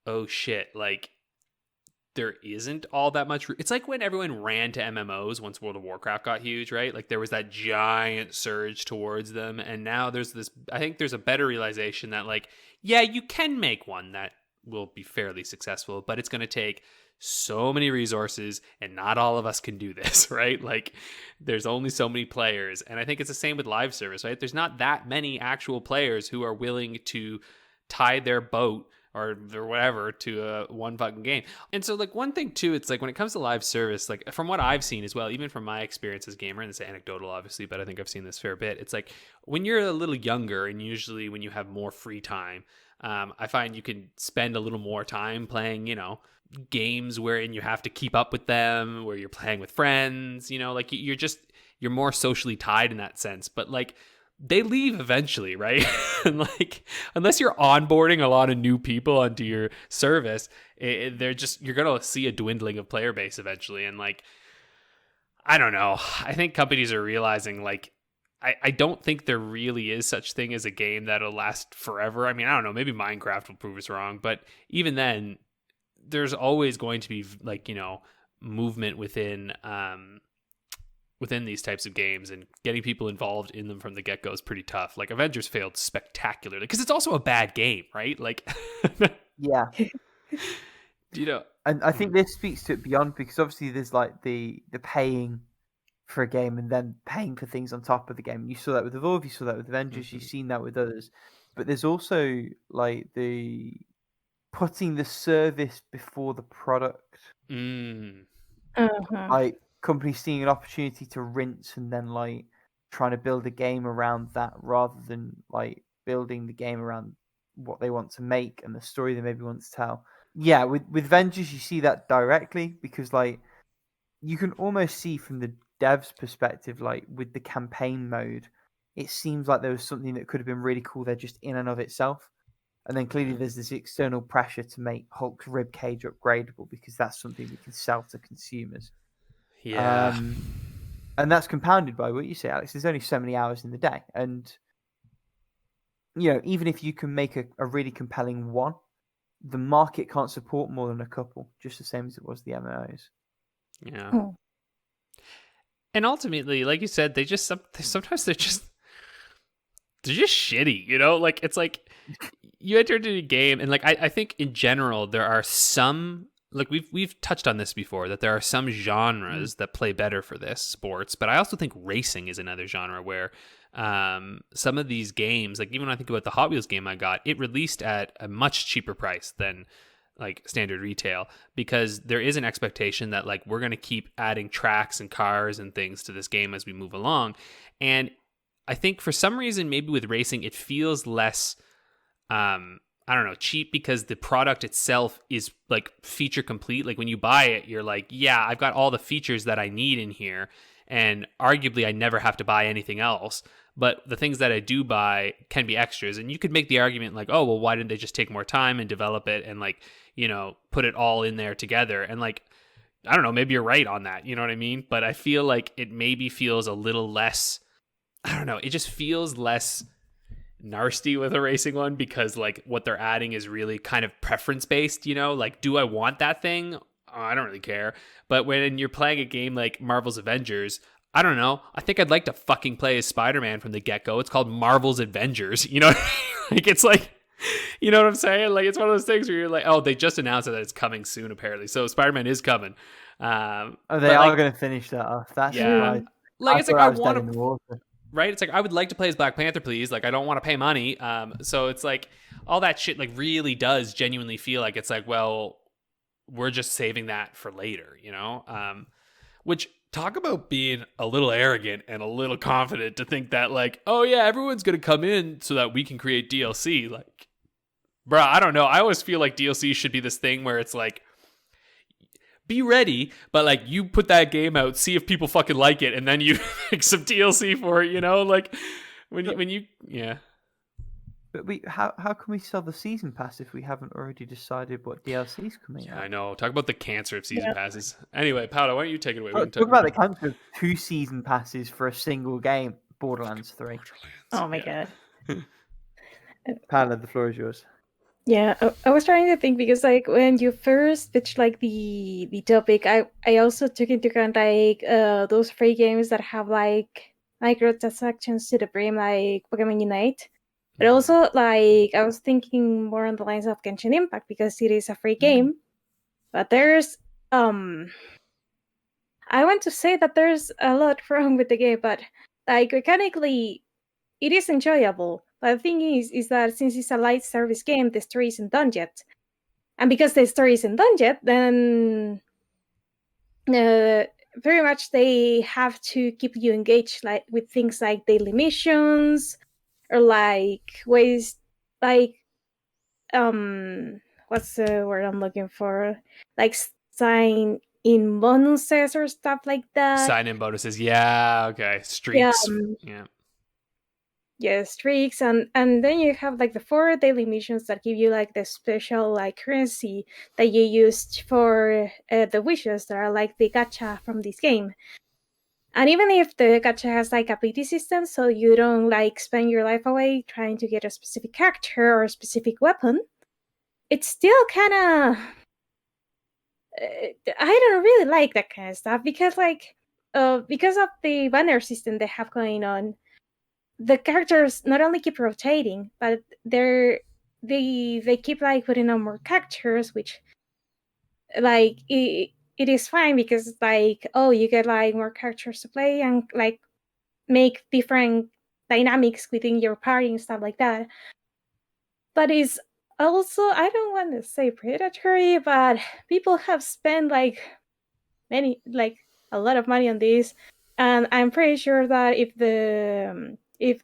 oh shit, like there isn't all that much. It's like when everyone ran to MMOs once World of Warcraft got huge, right? Like there was that giant surge towards them. And now there's this, I think there's a better realization that like, yeah, you can make one that will be fairly successful, but it's going to take so many resources and not all of us can do this, right? Like there's only so many players. And I think it's the same with live service, right? There's not that many actual players who are willing to tie their boat or whatever to one fucking game. And so like one thing too, it's like when it comes to live service, like from what I've seen as well, even from my experience as a gamer, and it's anecdotal obviously, but I think I've seen this fair bit. It's like when you're a little younger and usually when you have more free time, I find you can spend a little more time playing, you know, games wherein you have to keep up with them, where you're playing with friends, you know, like you're more socially tied in that sense. But like they leave eventually, right? And like unless you're onboarding a lot of new people onto your service, you're gonna see a dwindling of player base eventually. And like I don't know, I think companies are realizing like I don't think there really is such thing as a game that'll last forever. I mean, I don't know, maybe Minecraft will prove us wrong, but even then there's always going to be like, you know, movement within these types of games, and getting people involved in them from the get-go is pretty tough. Like Avengers failed spectacularly because it's also a bad game, right? Like Yeah. You know, And I think this speaks to it beyond, because obviously there's like the paying for a game and then paying for things on top of the game. You saw that with Evolve, you saw that with Avengers, you've seen that with others. But there's also like the putting the service before the product. Like companies seeing an opportunity to rinse and then like trying to build a game around that rather than like building the game around what they want to make and the story they maybe want to tell. Yeah, with Avengers you see that directly, because like you can almost see from the devs' perspective, like with the campaign mode, it seems like there was something that could have been really cool there just in and of itself. And then clearly there's this external pressure to make Hulk's ribcage upgradable because that's something we can sell to consumers. Yeah. And that's compounded by what you say, Alex. There's only so many hours in the day. And, you know, even if you can make a really compelling one, the market can't support more than a couple, just the same as it was the MMOs. Yeah. Oh. And ultimately, like you said, they just sometimes they're just shitty, you know? Like it's like you enter into a game and like I think in general there are some, like we've touched on this before, that there are some genres that play better for this, sports, but I also think racing is another genre where some of these games, like even when I think about the Hot Wheels game I got, it released at a much cheaper price than like standard retail, because there is an expectation that like we're going to keep adding tracks and cars and things to this game as we move along. And I think for some reason, maybe with racing, it feels less, I don't know, cheap, because the product itself is like feature complete. Like when you buy it, you're like, yeah, I've got all the features that I need in here. And arguably I never have to buy anything else. But the things that I do buy can be extras. And you could make the argument like, oh, well, why didn't they just take more time and develop it and like, you know, put it all in there together? And like, I don't know, maybe you're right on that. You know what I mean? But I feel like it maybe feels a little less, I don't know, it just feels less nasty with a racing one, because like what they're adding is really kind of preference based, you know, like, do I want that thing? Oh, I don't really care. But when you're playing a game like Marvel's Avengers, I don't know, I think I'd like to fucking play as Spider-Man from the get-go. It's called Marvel's Avengers, you know what I mean? Like, it's like, you know what I'm saying? Like, it's one of those things where you're like, oh, they just announced that it's coming soon, apparently. So Spider-Man is coming. They are like, going to finish that off. That's yeah. right. Like, it's like, I want in the to, water. right? It's like, I would like to play as Black Panther, please. Like, I don't want to pay money. So it's like, all that shit, like, really does genuinely feel like it's like, well, we're just saving that for later, you know? Which, talk about being a little arrogant and a little confident to think that, like, oh yeah, everyone's going to come in so that we can create DLC. Like, bruh, I don't know. I always feel like DLC should be this thing where it's like, be ready, but like, you put that game out, see if people fucking like it, and then you make some DLC for it, you know? Like, when you yeah. But how can we sell the season pass if we haven't already decided what DLC is coming out? I know. Talk about the cancer of season passes. Anyway, Paolo, why don't you take it away? Talk about the cancer of 2 season passes for a single game, Borderlands 3. Oh my god. Paolo, the floor is yours. Yeah, I was trying to think, because like when you first pitched like the topic, I also took into account like those free games that have like microtransactions to the brim, like Pokemon Unite. But also, like, I was thinking more on the lines of Genshin Impact, because it is a free game. But there's, I want to say that there's a lot wrong with the game, but, like, mechanically, it is enjoyable. But the thing is that since it's a light service game, the story isn't done yet. And because the story isn't done yet, then very much they have to keep you engaged, like, with things like daily missions, or like ways like what's the word I'm looking for? Like sign in bonuses or stuff like that. Sign in bonuses, yeah, okay. Streaks. Yeah, streaks, and then you have like the 4 daily missions that give you like the special like currency that you used for the wishes that are like the gacha from this game. And even if the gacha has like a pity system, so you don't like spend your life away trying to get a specific character or a specific weapon, it's still kind of I don't really like that kind of stuff, because like because of the banner system they have going on, the characters not only keep rotating, but they keep like putting on more characters, which like it is fine, because it's like, oh, you get like more characters to play and like make different dynamics within your party and stuff like that. But it's also, I don't want to say predatory, but people have spent like a lot of money on this, and I'm pretty sure that if the if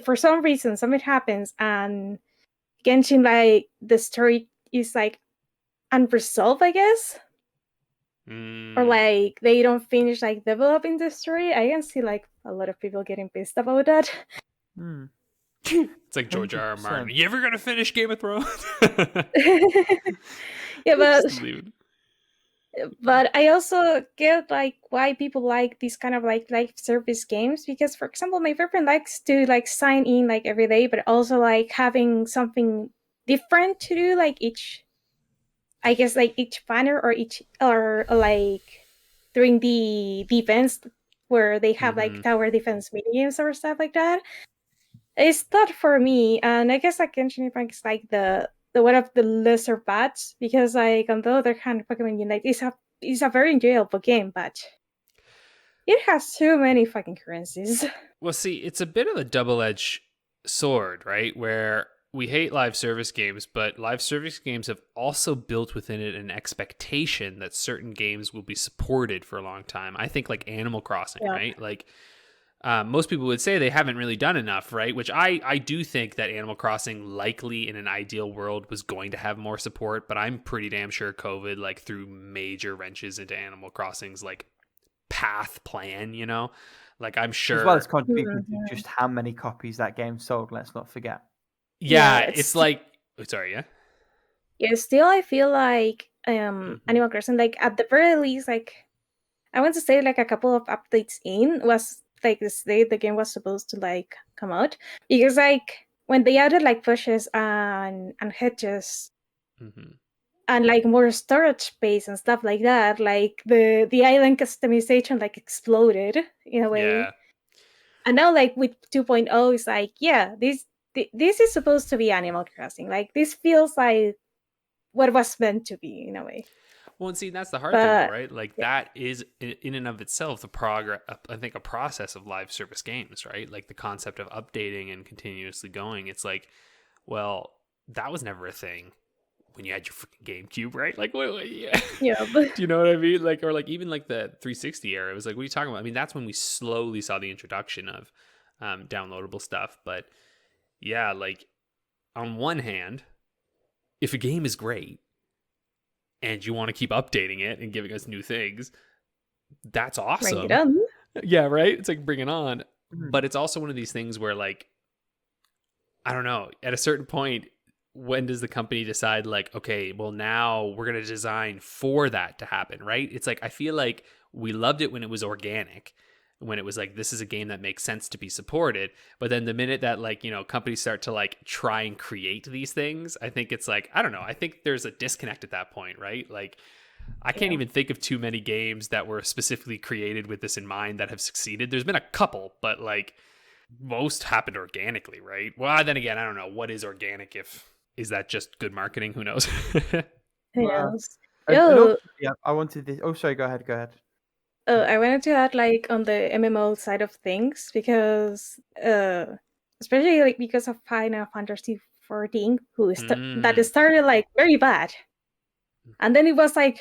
for some reason something happens and Genshin, like the story is like unresolved, I guess, or like they don't finish like developing the story, I can see like a lot of people getting pissed about that. It's like George R. R. Martin. You ever gonna finish Game of Thrones? Yeah, but I also get like why people like these kind of like live service games, because for example, my boyfriend likes to like sign in like every day, but also like having something different to do like each, I guess, like each banner or like during the events where they have like tower defense minigames or stuff like that. It's not for me, and I guess like Genshin Impact is like the one of the lesser bats, because like on the other hand, Pokemon Unite is a very enjoyable game, but it has too many fucking currencies. Well, see, it's a bit of a double-edged sword, right? Where we hate live service games, but live service games have also built within it an expectation that certain games will be supported for a long time. I think like Animal Crossing, right? Like most people would say they haven't really done enough, right? Which I do think that Animal Crossing likely in an ideal world was going to have more support, but I'm pretty damn sure COVID like threw major wrenches into Animal Crossing's like path plan, you know? Like I'm sure as well as contributing to just how many copies that game sold, let's not forget. Yeah, it's like sorry, yeah. Yeah, still I feel like Animal Crossing, like at the very least, like I want to say like a couple of updates in was like this day the game was supposed to like come out, because like when they added like pushes and hedges and like more storage space and stuff like that, like the island customization like exploded in a way. Yeah. And now like with 2.0 it's like, yeah, this is supposed to be Animal Crossing. Like this feels like what was meant to be in a way. Well, and see, that's the hard thing, though, right? Like that is in and of itself the progress. I think a process of live service games, right? Like the concept of updating and continuously going. It's like, well, that was never a thing when you had your freaking GameCube, right? Like, yeah. Do you know what I mean? Like, or like even like the 360 era. It was like, what are you talking about? I mean, that's when we slowly saw the introduction of downloadable stuff. But yeah, like on one hand, if a game is great and you want to keep updating it and giving us new things, that's awesome. Bring it on. Yeah, right? It's like bring it on. But it's also one of these things where like, I don't know, at a certain point, when does the company decide like, okay, well now we're going to design for that to happen, right? It's like, I feel like we loved it when it was organic, when it was like, this is a game that makes sense to be supported. But then the minute that like, you know, companies start to like try and create these things, I think it's like, I don't know, I think there's a disconnect at that point, right? Like I can't even think of too many games that were specifically created with this in mind that have succeeded. There's been a couple, but like most happened organically, right? Well, then again, I don't know, what is organic? Is that just good marketing? Who knows? Yes. I wanted this. Oh, sorry. Go ahead. I wanted to add like on the MMO side of things, because especially like because of Final Fantasy 14, that started like very bad, and then it was like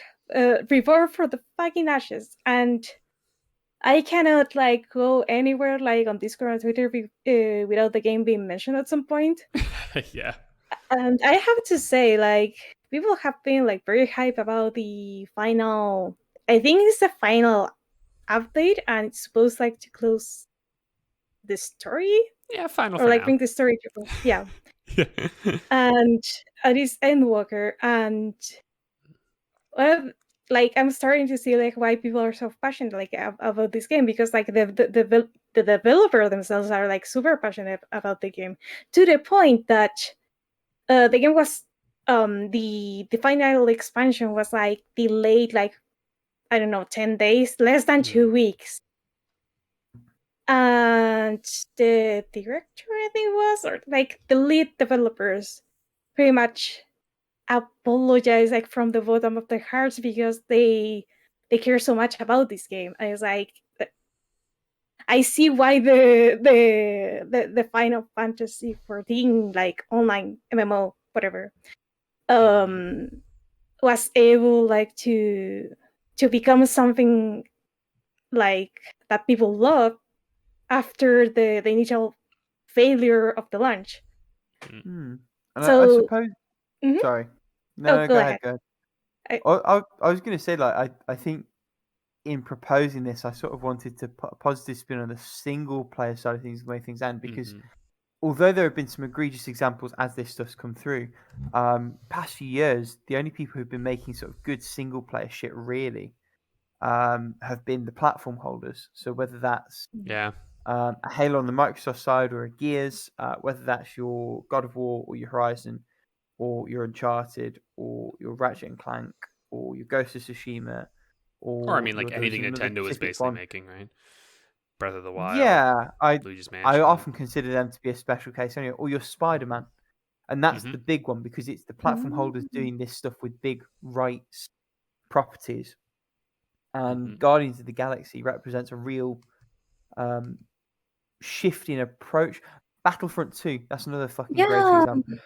reborn for the fucking ashes, and I cannot like go anywhere like on Discord or Twitter without the game being mentioned at some point. Yeah. And I have to say, like, people have been like very hype about the final. I think it's the final update, and it's supposed like to close the story. Yeah, final. Or like bring the story to yeah. And it's Endwalker, and well, like I'm starting to see like why people are so passionate like about this game, because like the developer themselves are like super passionate about the game, to the point that the game was the final expansion was like delayed like, I don't know, 10 days, less than 2 weeks. And the director, I think was, or like the lead developers pretty much apologize like from the bottom of their hearts, because they care so much about this game. I was like, I see why the Final Fantasy 14 like online MMO whatever was able like to become something like that people love after the initial failure of the launch. And so I suppose sorry, no, go ahead. I was going to say, like, I think in proposing this, I sort of wanted to put a positive spin on the single player side of things, the way things end, because although there have been some egregious examples as this stuff's come through, past few years, the only people who've been making sort of good single player shit really have been the platform holders. So whether that's a Halo on the Microsoft side, or a Gears, whether that's your God of War or your Horizon, or your Uncharted, or your Ratchet and Clank, or your Ghost of Tsushima, Or I mean, your, like there was anything another Nintendo was specific basically one. making, right? Breath of the Wild, Yeah, Luigi's I Mansion. often consider them to be a special case anyway, or your Spider-Man. And that's Mhm. the big one because it's the platform holders doing this stuff with big rights properties. And Guardians of the Galaxy represents a real shift in approach. Battlefront 2, that's another fucking great Yeah. example.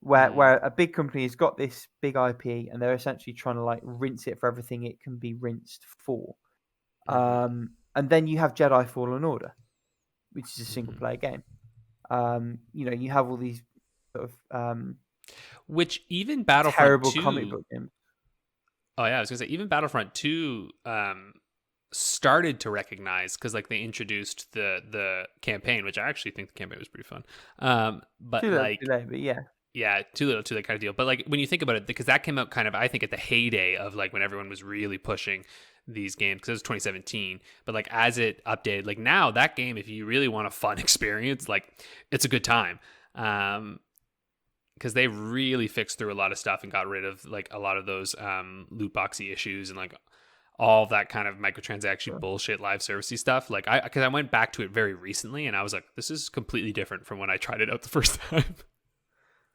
Where a big company has got this big IP and they're essentially trying to like rinse it for everything it can be rinsed for. And then you have Jedi Fallen Order, which is a single player game. You have all these sort of which even Battlefront terrible 2, comic book games. Oh yeah, I was gonna say even Battlefront 2 started to recognize, because like they introduced the campaign, which I actually think the campaign was pretty fun. But Too little, like too late, but yeah. Yeah, too little, too late kind of deal. But like when you think about it, because that came out kind of, I think, at the heyday of like when everyone was really pushing these games, because it was 2017. But like as it updated, like now that game, if you really want a fun experience, like it's a good time. Because they really fixed through a lot of stuff and got rid of like a lot of those loot boxy issues and like all of that kind of microtransaction bullshit, live servicey stuff. Like because I went back to it very recently and I was like, this is completely different from when I tried it out the first time.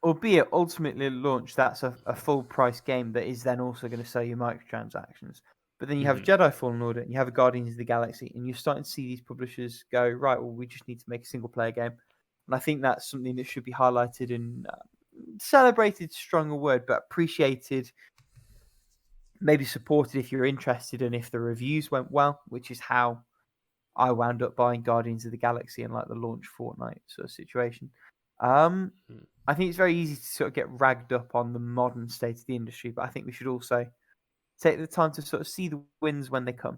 Albeit ultimately at launch, that's a full price game that is then also going to sell you microtransactions. But then you have Jedi Fallen Order and you have a Guardians of the Galaxy, and you're starting to see these publishers go, right, well, we just need to make a single player game. And I think that's something that should be highlighted and celebrated, stronger word, but appreciated, maybe supported if you're interested and if the reviews went well, which is how I wound up buying Guardians of the Galaxy in like the launch fortnight sort of situation. I think it's very easy to sort of get ragged up on the modern state of the industry, but I think we should also take the time to sort of see the wins when they come.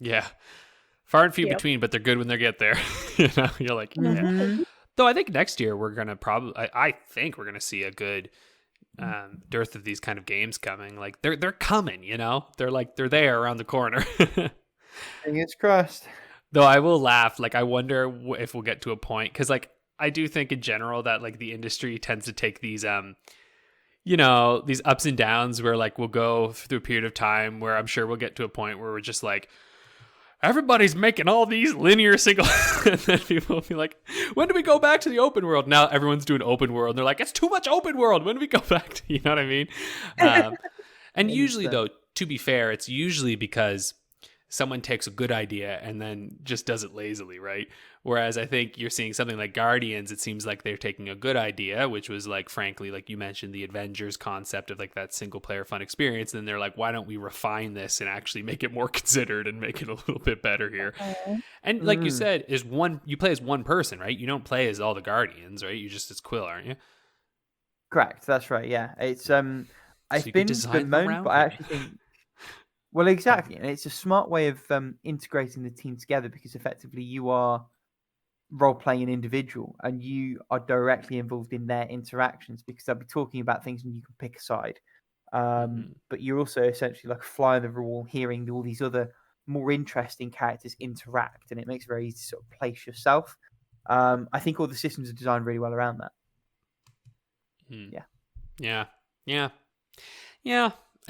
Yeah. Far and few between, but they're good when they get there. You're like, yeah. Though I think next year we're going to I think we're going to see a good dearth of these kind of games coming. Like they're coming, they're there around the corner. Fingers crossed. Though I will laugh. Like I wonder if we'll get to a point, because like I do think in general that like the industry tends to take these these ups and downs where like we'll go through a period of time where I'm sure we'll get to a point where we're just like, everybody's making all these linear single and then people will be like, when do we go back to the open world? Now everyone's doing open world and they're like, it's too much open world, when do we go back to, you know what I mean? And usually though, to be fair, it's usually because someone takes a good idea and then just does it lazily, right? Whereas I think you're seeing something like Guardians, it seems like they're taking a good idea, which was like, frankly, like you mentioned, the Avengers concept of like that single player fun experience. And they're like, why don't we refine this and actually make it more considered and make it a little bit better here? And like you said, you play as one person, right? You don't play as all the Guardians, right? It's Quill, aren't you? Correct. That's right. Yeah. It's I've been bemoaned, but I actually think, well, exactly, and it's a smart way of integrating the team together, because effectively you are role-playing an individual and you are directly involved in their interactions, because they'll be talking about things and you can pick a side. But you're also essentially like a fly on the wall, hearing all these other more interesting characters interact, and it makes it very easy to sort of place yourself. I think all the systems are designed really well around that. Yeah.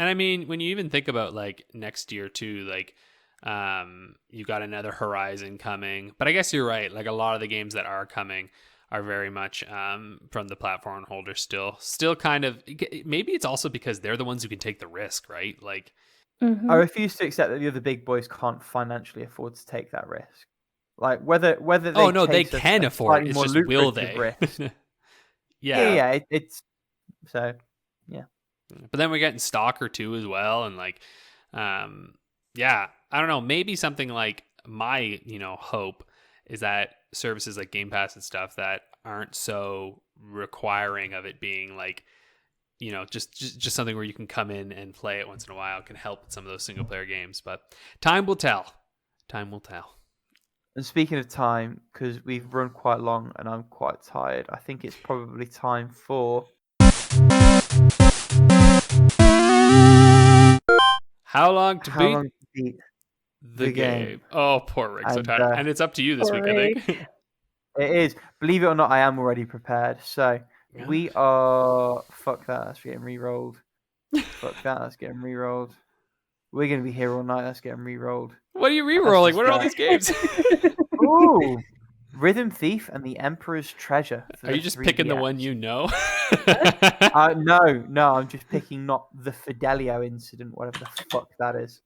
And I mean, when you even think about like next year too, like you've got another Horizon coming, but I guess you're right. Like a lot of the games that are coming are very much from the platform holders still kind of, maybe it's also because they're the ones who can take the risk, right? Like I refuse to accept that the other big boys can't financially afford to take that risk. Like whether they they can afford it. It's just will they? Yeah. It's so yeah. But then we're getting Stalker 2 as well, and like, I don't know. Maybe something like my, hope is that services like Game Pass and stuff that aren't so requiring of it being like, just something where you can come in and play it once in a while can help with some of those single player games. But time will tell. Time will tell. And speaking of time, because we've run quite long and I'm quite tired, I think it's probably time for How long to beat the game. game. Oh, poor Rick. So tired. And it's up to you this week, I think. It is. Believe it or not, I am already prepared. So We are... Fuck that, that's getting re-rolled. Fuck that, that's getting re-rolled. We're going to be here all night, that's getting re-rolled. What are you re-rolling? What are all these games? Ooh! Rhythm Thief and the Emperor's Treasure. Are you just picking the one you know? No, I'm just picking not the Fidelio incident, whatever the fuck that is.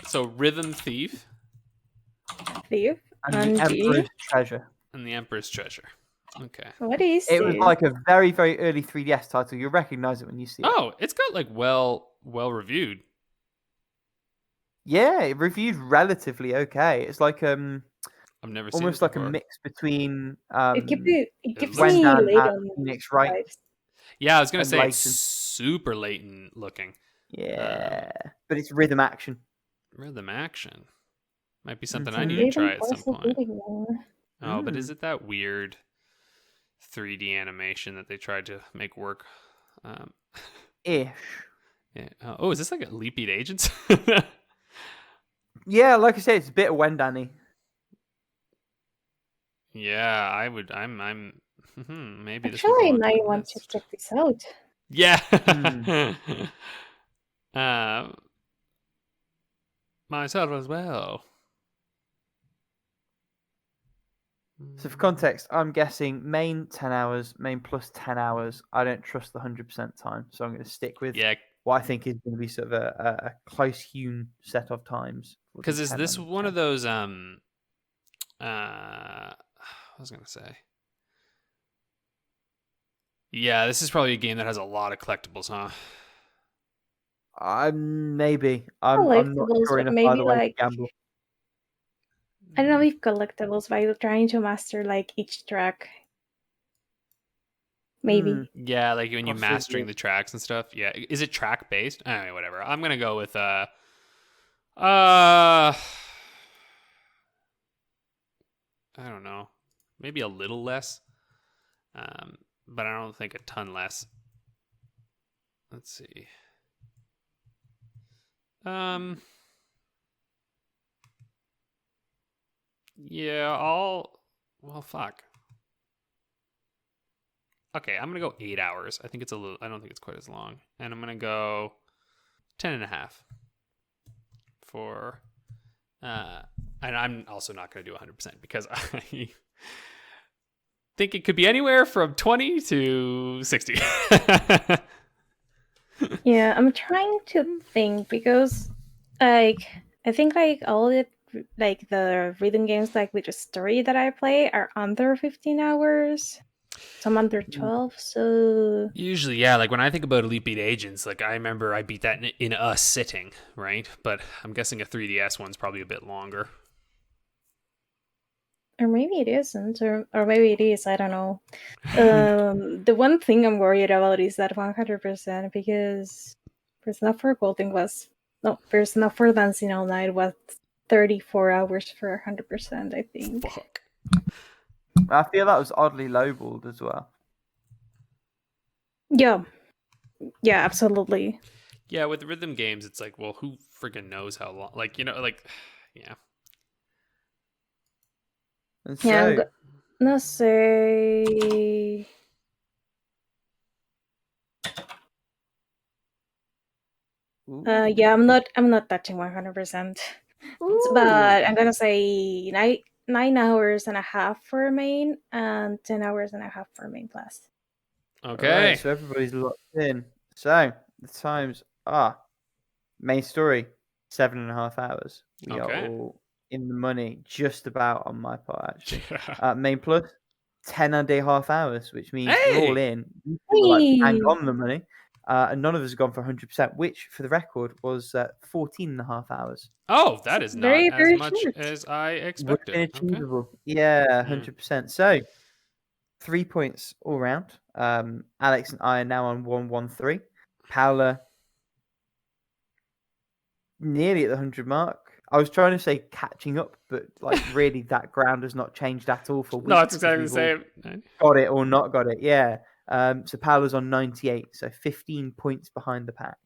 So Rhythm Thief. Thief. And the Emperor's Treasure. And the Emperor's Treasure. Okay. What is it? Was like a very, very early 3DS title. You'll recognize it when you see it. Oh, it's got like well reviewed. Yeah, it reviewed relatively okay. It's like I've never seen almost it like before. a mix between it gives me Wendan late and Phoenix Wright. vibes. Yeah, I was gonna say Layton. it's super latent looking. Yeah, but it's rhythm action. Rhythm action might be something I Mhm. need to try at some Also point. doing more. Oh, but is it that weird 3D animation that they tried to make work? Ish. Yeah. Oh, is this like a Leap Beat Agents? Yeah, like I said, it's a bit of Wendan-y. Yeah, I would. I'm. Maybe this. Actually, would go now on you my want to list. check this out. Yeah. Hmm. Myself as well. So for context, I'm guessing main 10 hours, main plus 10 hours. I don't trust the 100% time, so I'm going to stick with Yeah, what I think is going to be sort of a close hewn set of times. because is this one of those? What was I gonna say? Yeah, this is probably a game that has a lot of collectibles, huh? Maybe. I'm not Collectibles, sure but enough maybe either way to like gamble. I don't know if collectibles, but you're trying to master like each track. Maybe. Hmm. Yeah, like when you're Possibly. mastering the tracks and stuff. Yeah, is it track based? Anyway, whatever. I'm gonna go with I don't know, maybe a little less, but I don't think a ton less. Let's see. Yeah, well, fuck. Okay, I'm gonna go 8 hours. I think it's a little. I don't think it's quite as long, and I'm gonna go 10.5 for. And I'm also not gonna do 100% because I think it could be anywhere from 20 to 60. Yeah, I'm trying to think because like I think like all the like the rhythm games like with the story that I play are under 15 hours. Some under 12, so Usually, yeah. Like when I think about Elite Beat Agents, like I remember I beat that in a sitting, right? But I'm guessing a 3DS one's probably a bit longer. or maybe it isn't, or maybe it is. I don't know. The one thing I'm worried about is that 100% because Persona 4 Golden was Persona 4 Dancing All Night was 34 hours for 100%. I think. Fuck. I feel that was oddly lowballed as well. Yeah, absolutely. Yeah, with rhythm games, it's like, well, who friggin' knows how long? Like, like, yeah. And Yeah, I'm so, gonna say. Yeah, I'm not touching 100%. But I'm gonna say 9.5 for main and 10.5 for main plus. Okay. Alright, so everybody's locked in. So the times are main story 7.5 hours. We Okay. are all in the money, just about on my part actually. Main plus 10.5 hours, which means we're all in. Like, hang on the money. And none of us have gone for 100%, which for the record was 14.5 hours. Oh, that is not Very, as very much short. as I Would expected. be Okay. achievable. Yeah, 100%. So 3 points all round. Alex and I are now on 113. Paula nearly at the 100 mark. I was trying to say catching up, but like really that ground has not changed at all for weeks. No, it's exactly the We've all same. got it or not got it. Yeah. So Paola's on 98, so 15 points behind the pack.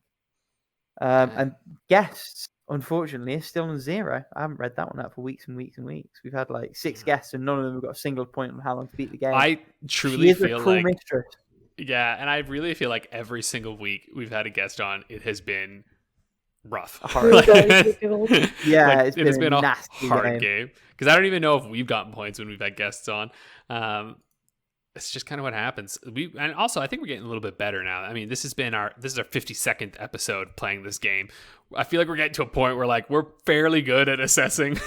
And guests, unfortunately, is still on 0. I haven't read that one out for weeks and weeks and weeks. We've had like 6 guests, and none of them have got a single point on how long to beat the game. I She truly is a feel cruel like mistress. Yeah, and I really feel like every single week we've had a guest on, it has been rough. Hard. Yeah, it has been a nasty hard game. Because I don't even know if we've gotten points when we've had guests on. It's just kind of what happens. And also I think we're getting a little bit better now. I mean, this is our 52nd episode playing this game. I feel like we're getting to a point where like we're fairly good at assessing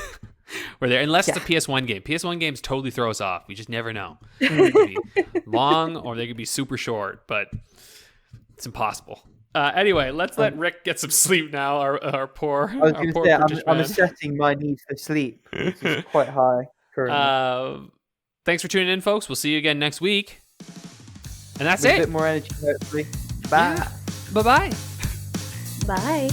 where they're, unless it's a PS1 game. PS1 games totally throw us off. We just never know. They could be long or they could be super short, but it's impossible. Anyway, let's let Rick get some sleep now. Our poor. I was going to say, I'm assessing my need for sleep. It's quite high currently. Thanks for tuning in, folks. We'll see you again next week. And that's With it. A bit more energy, hopefully. Bye. Yeah. Bye-bye. Bye.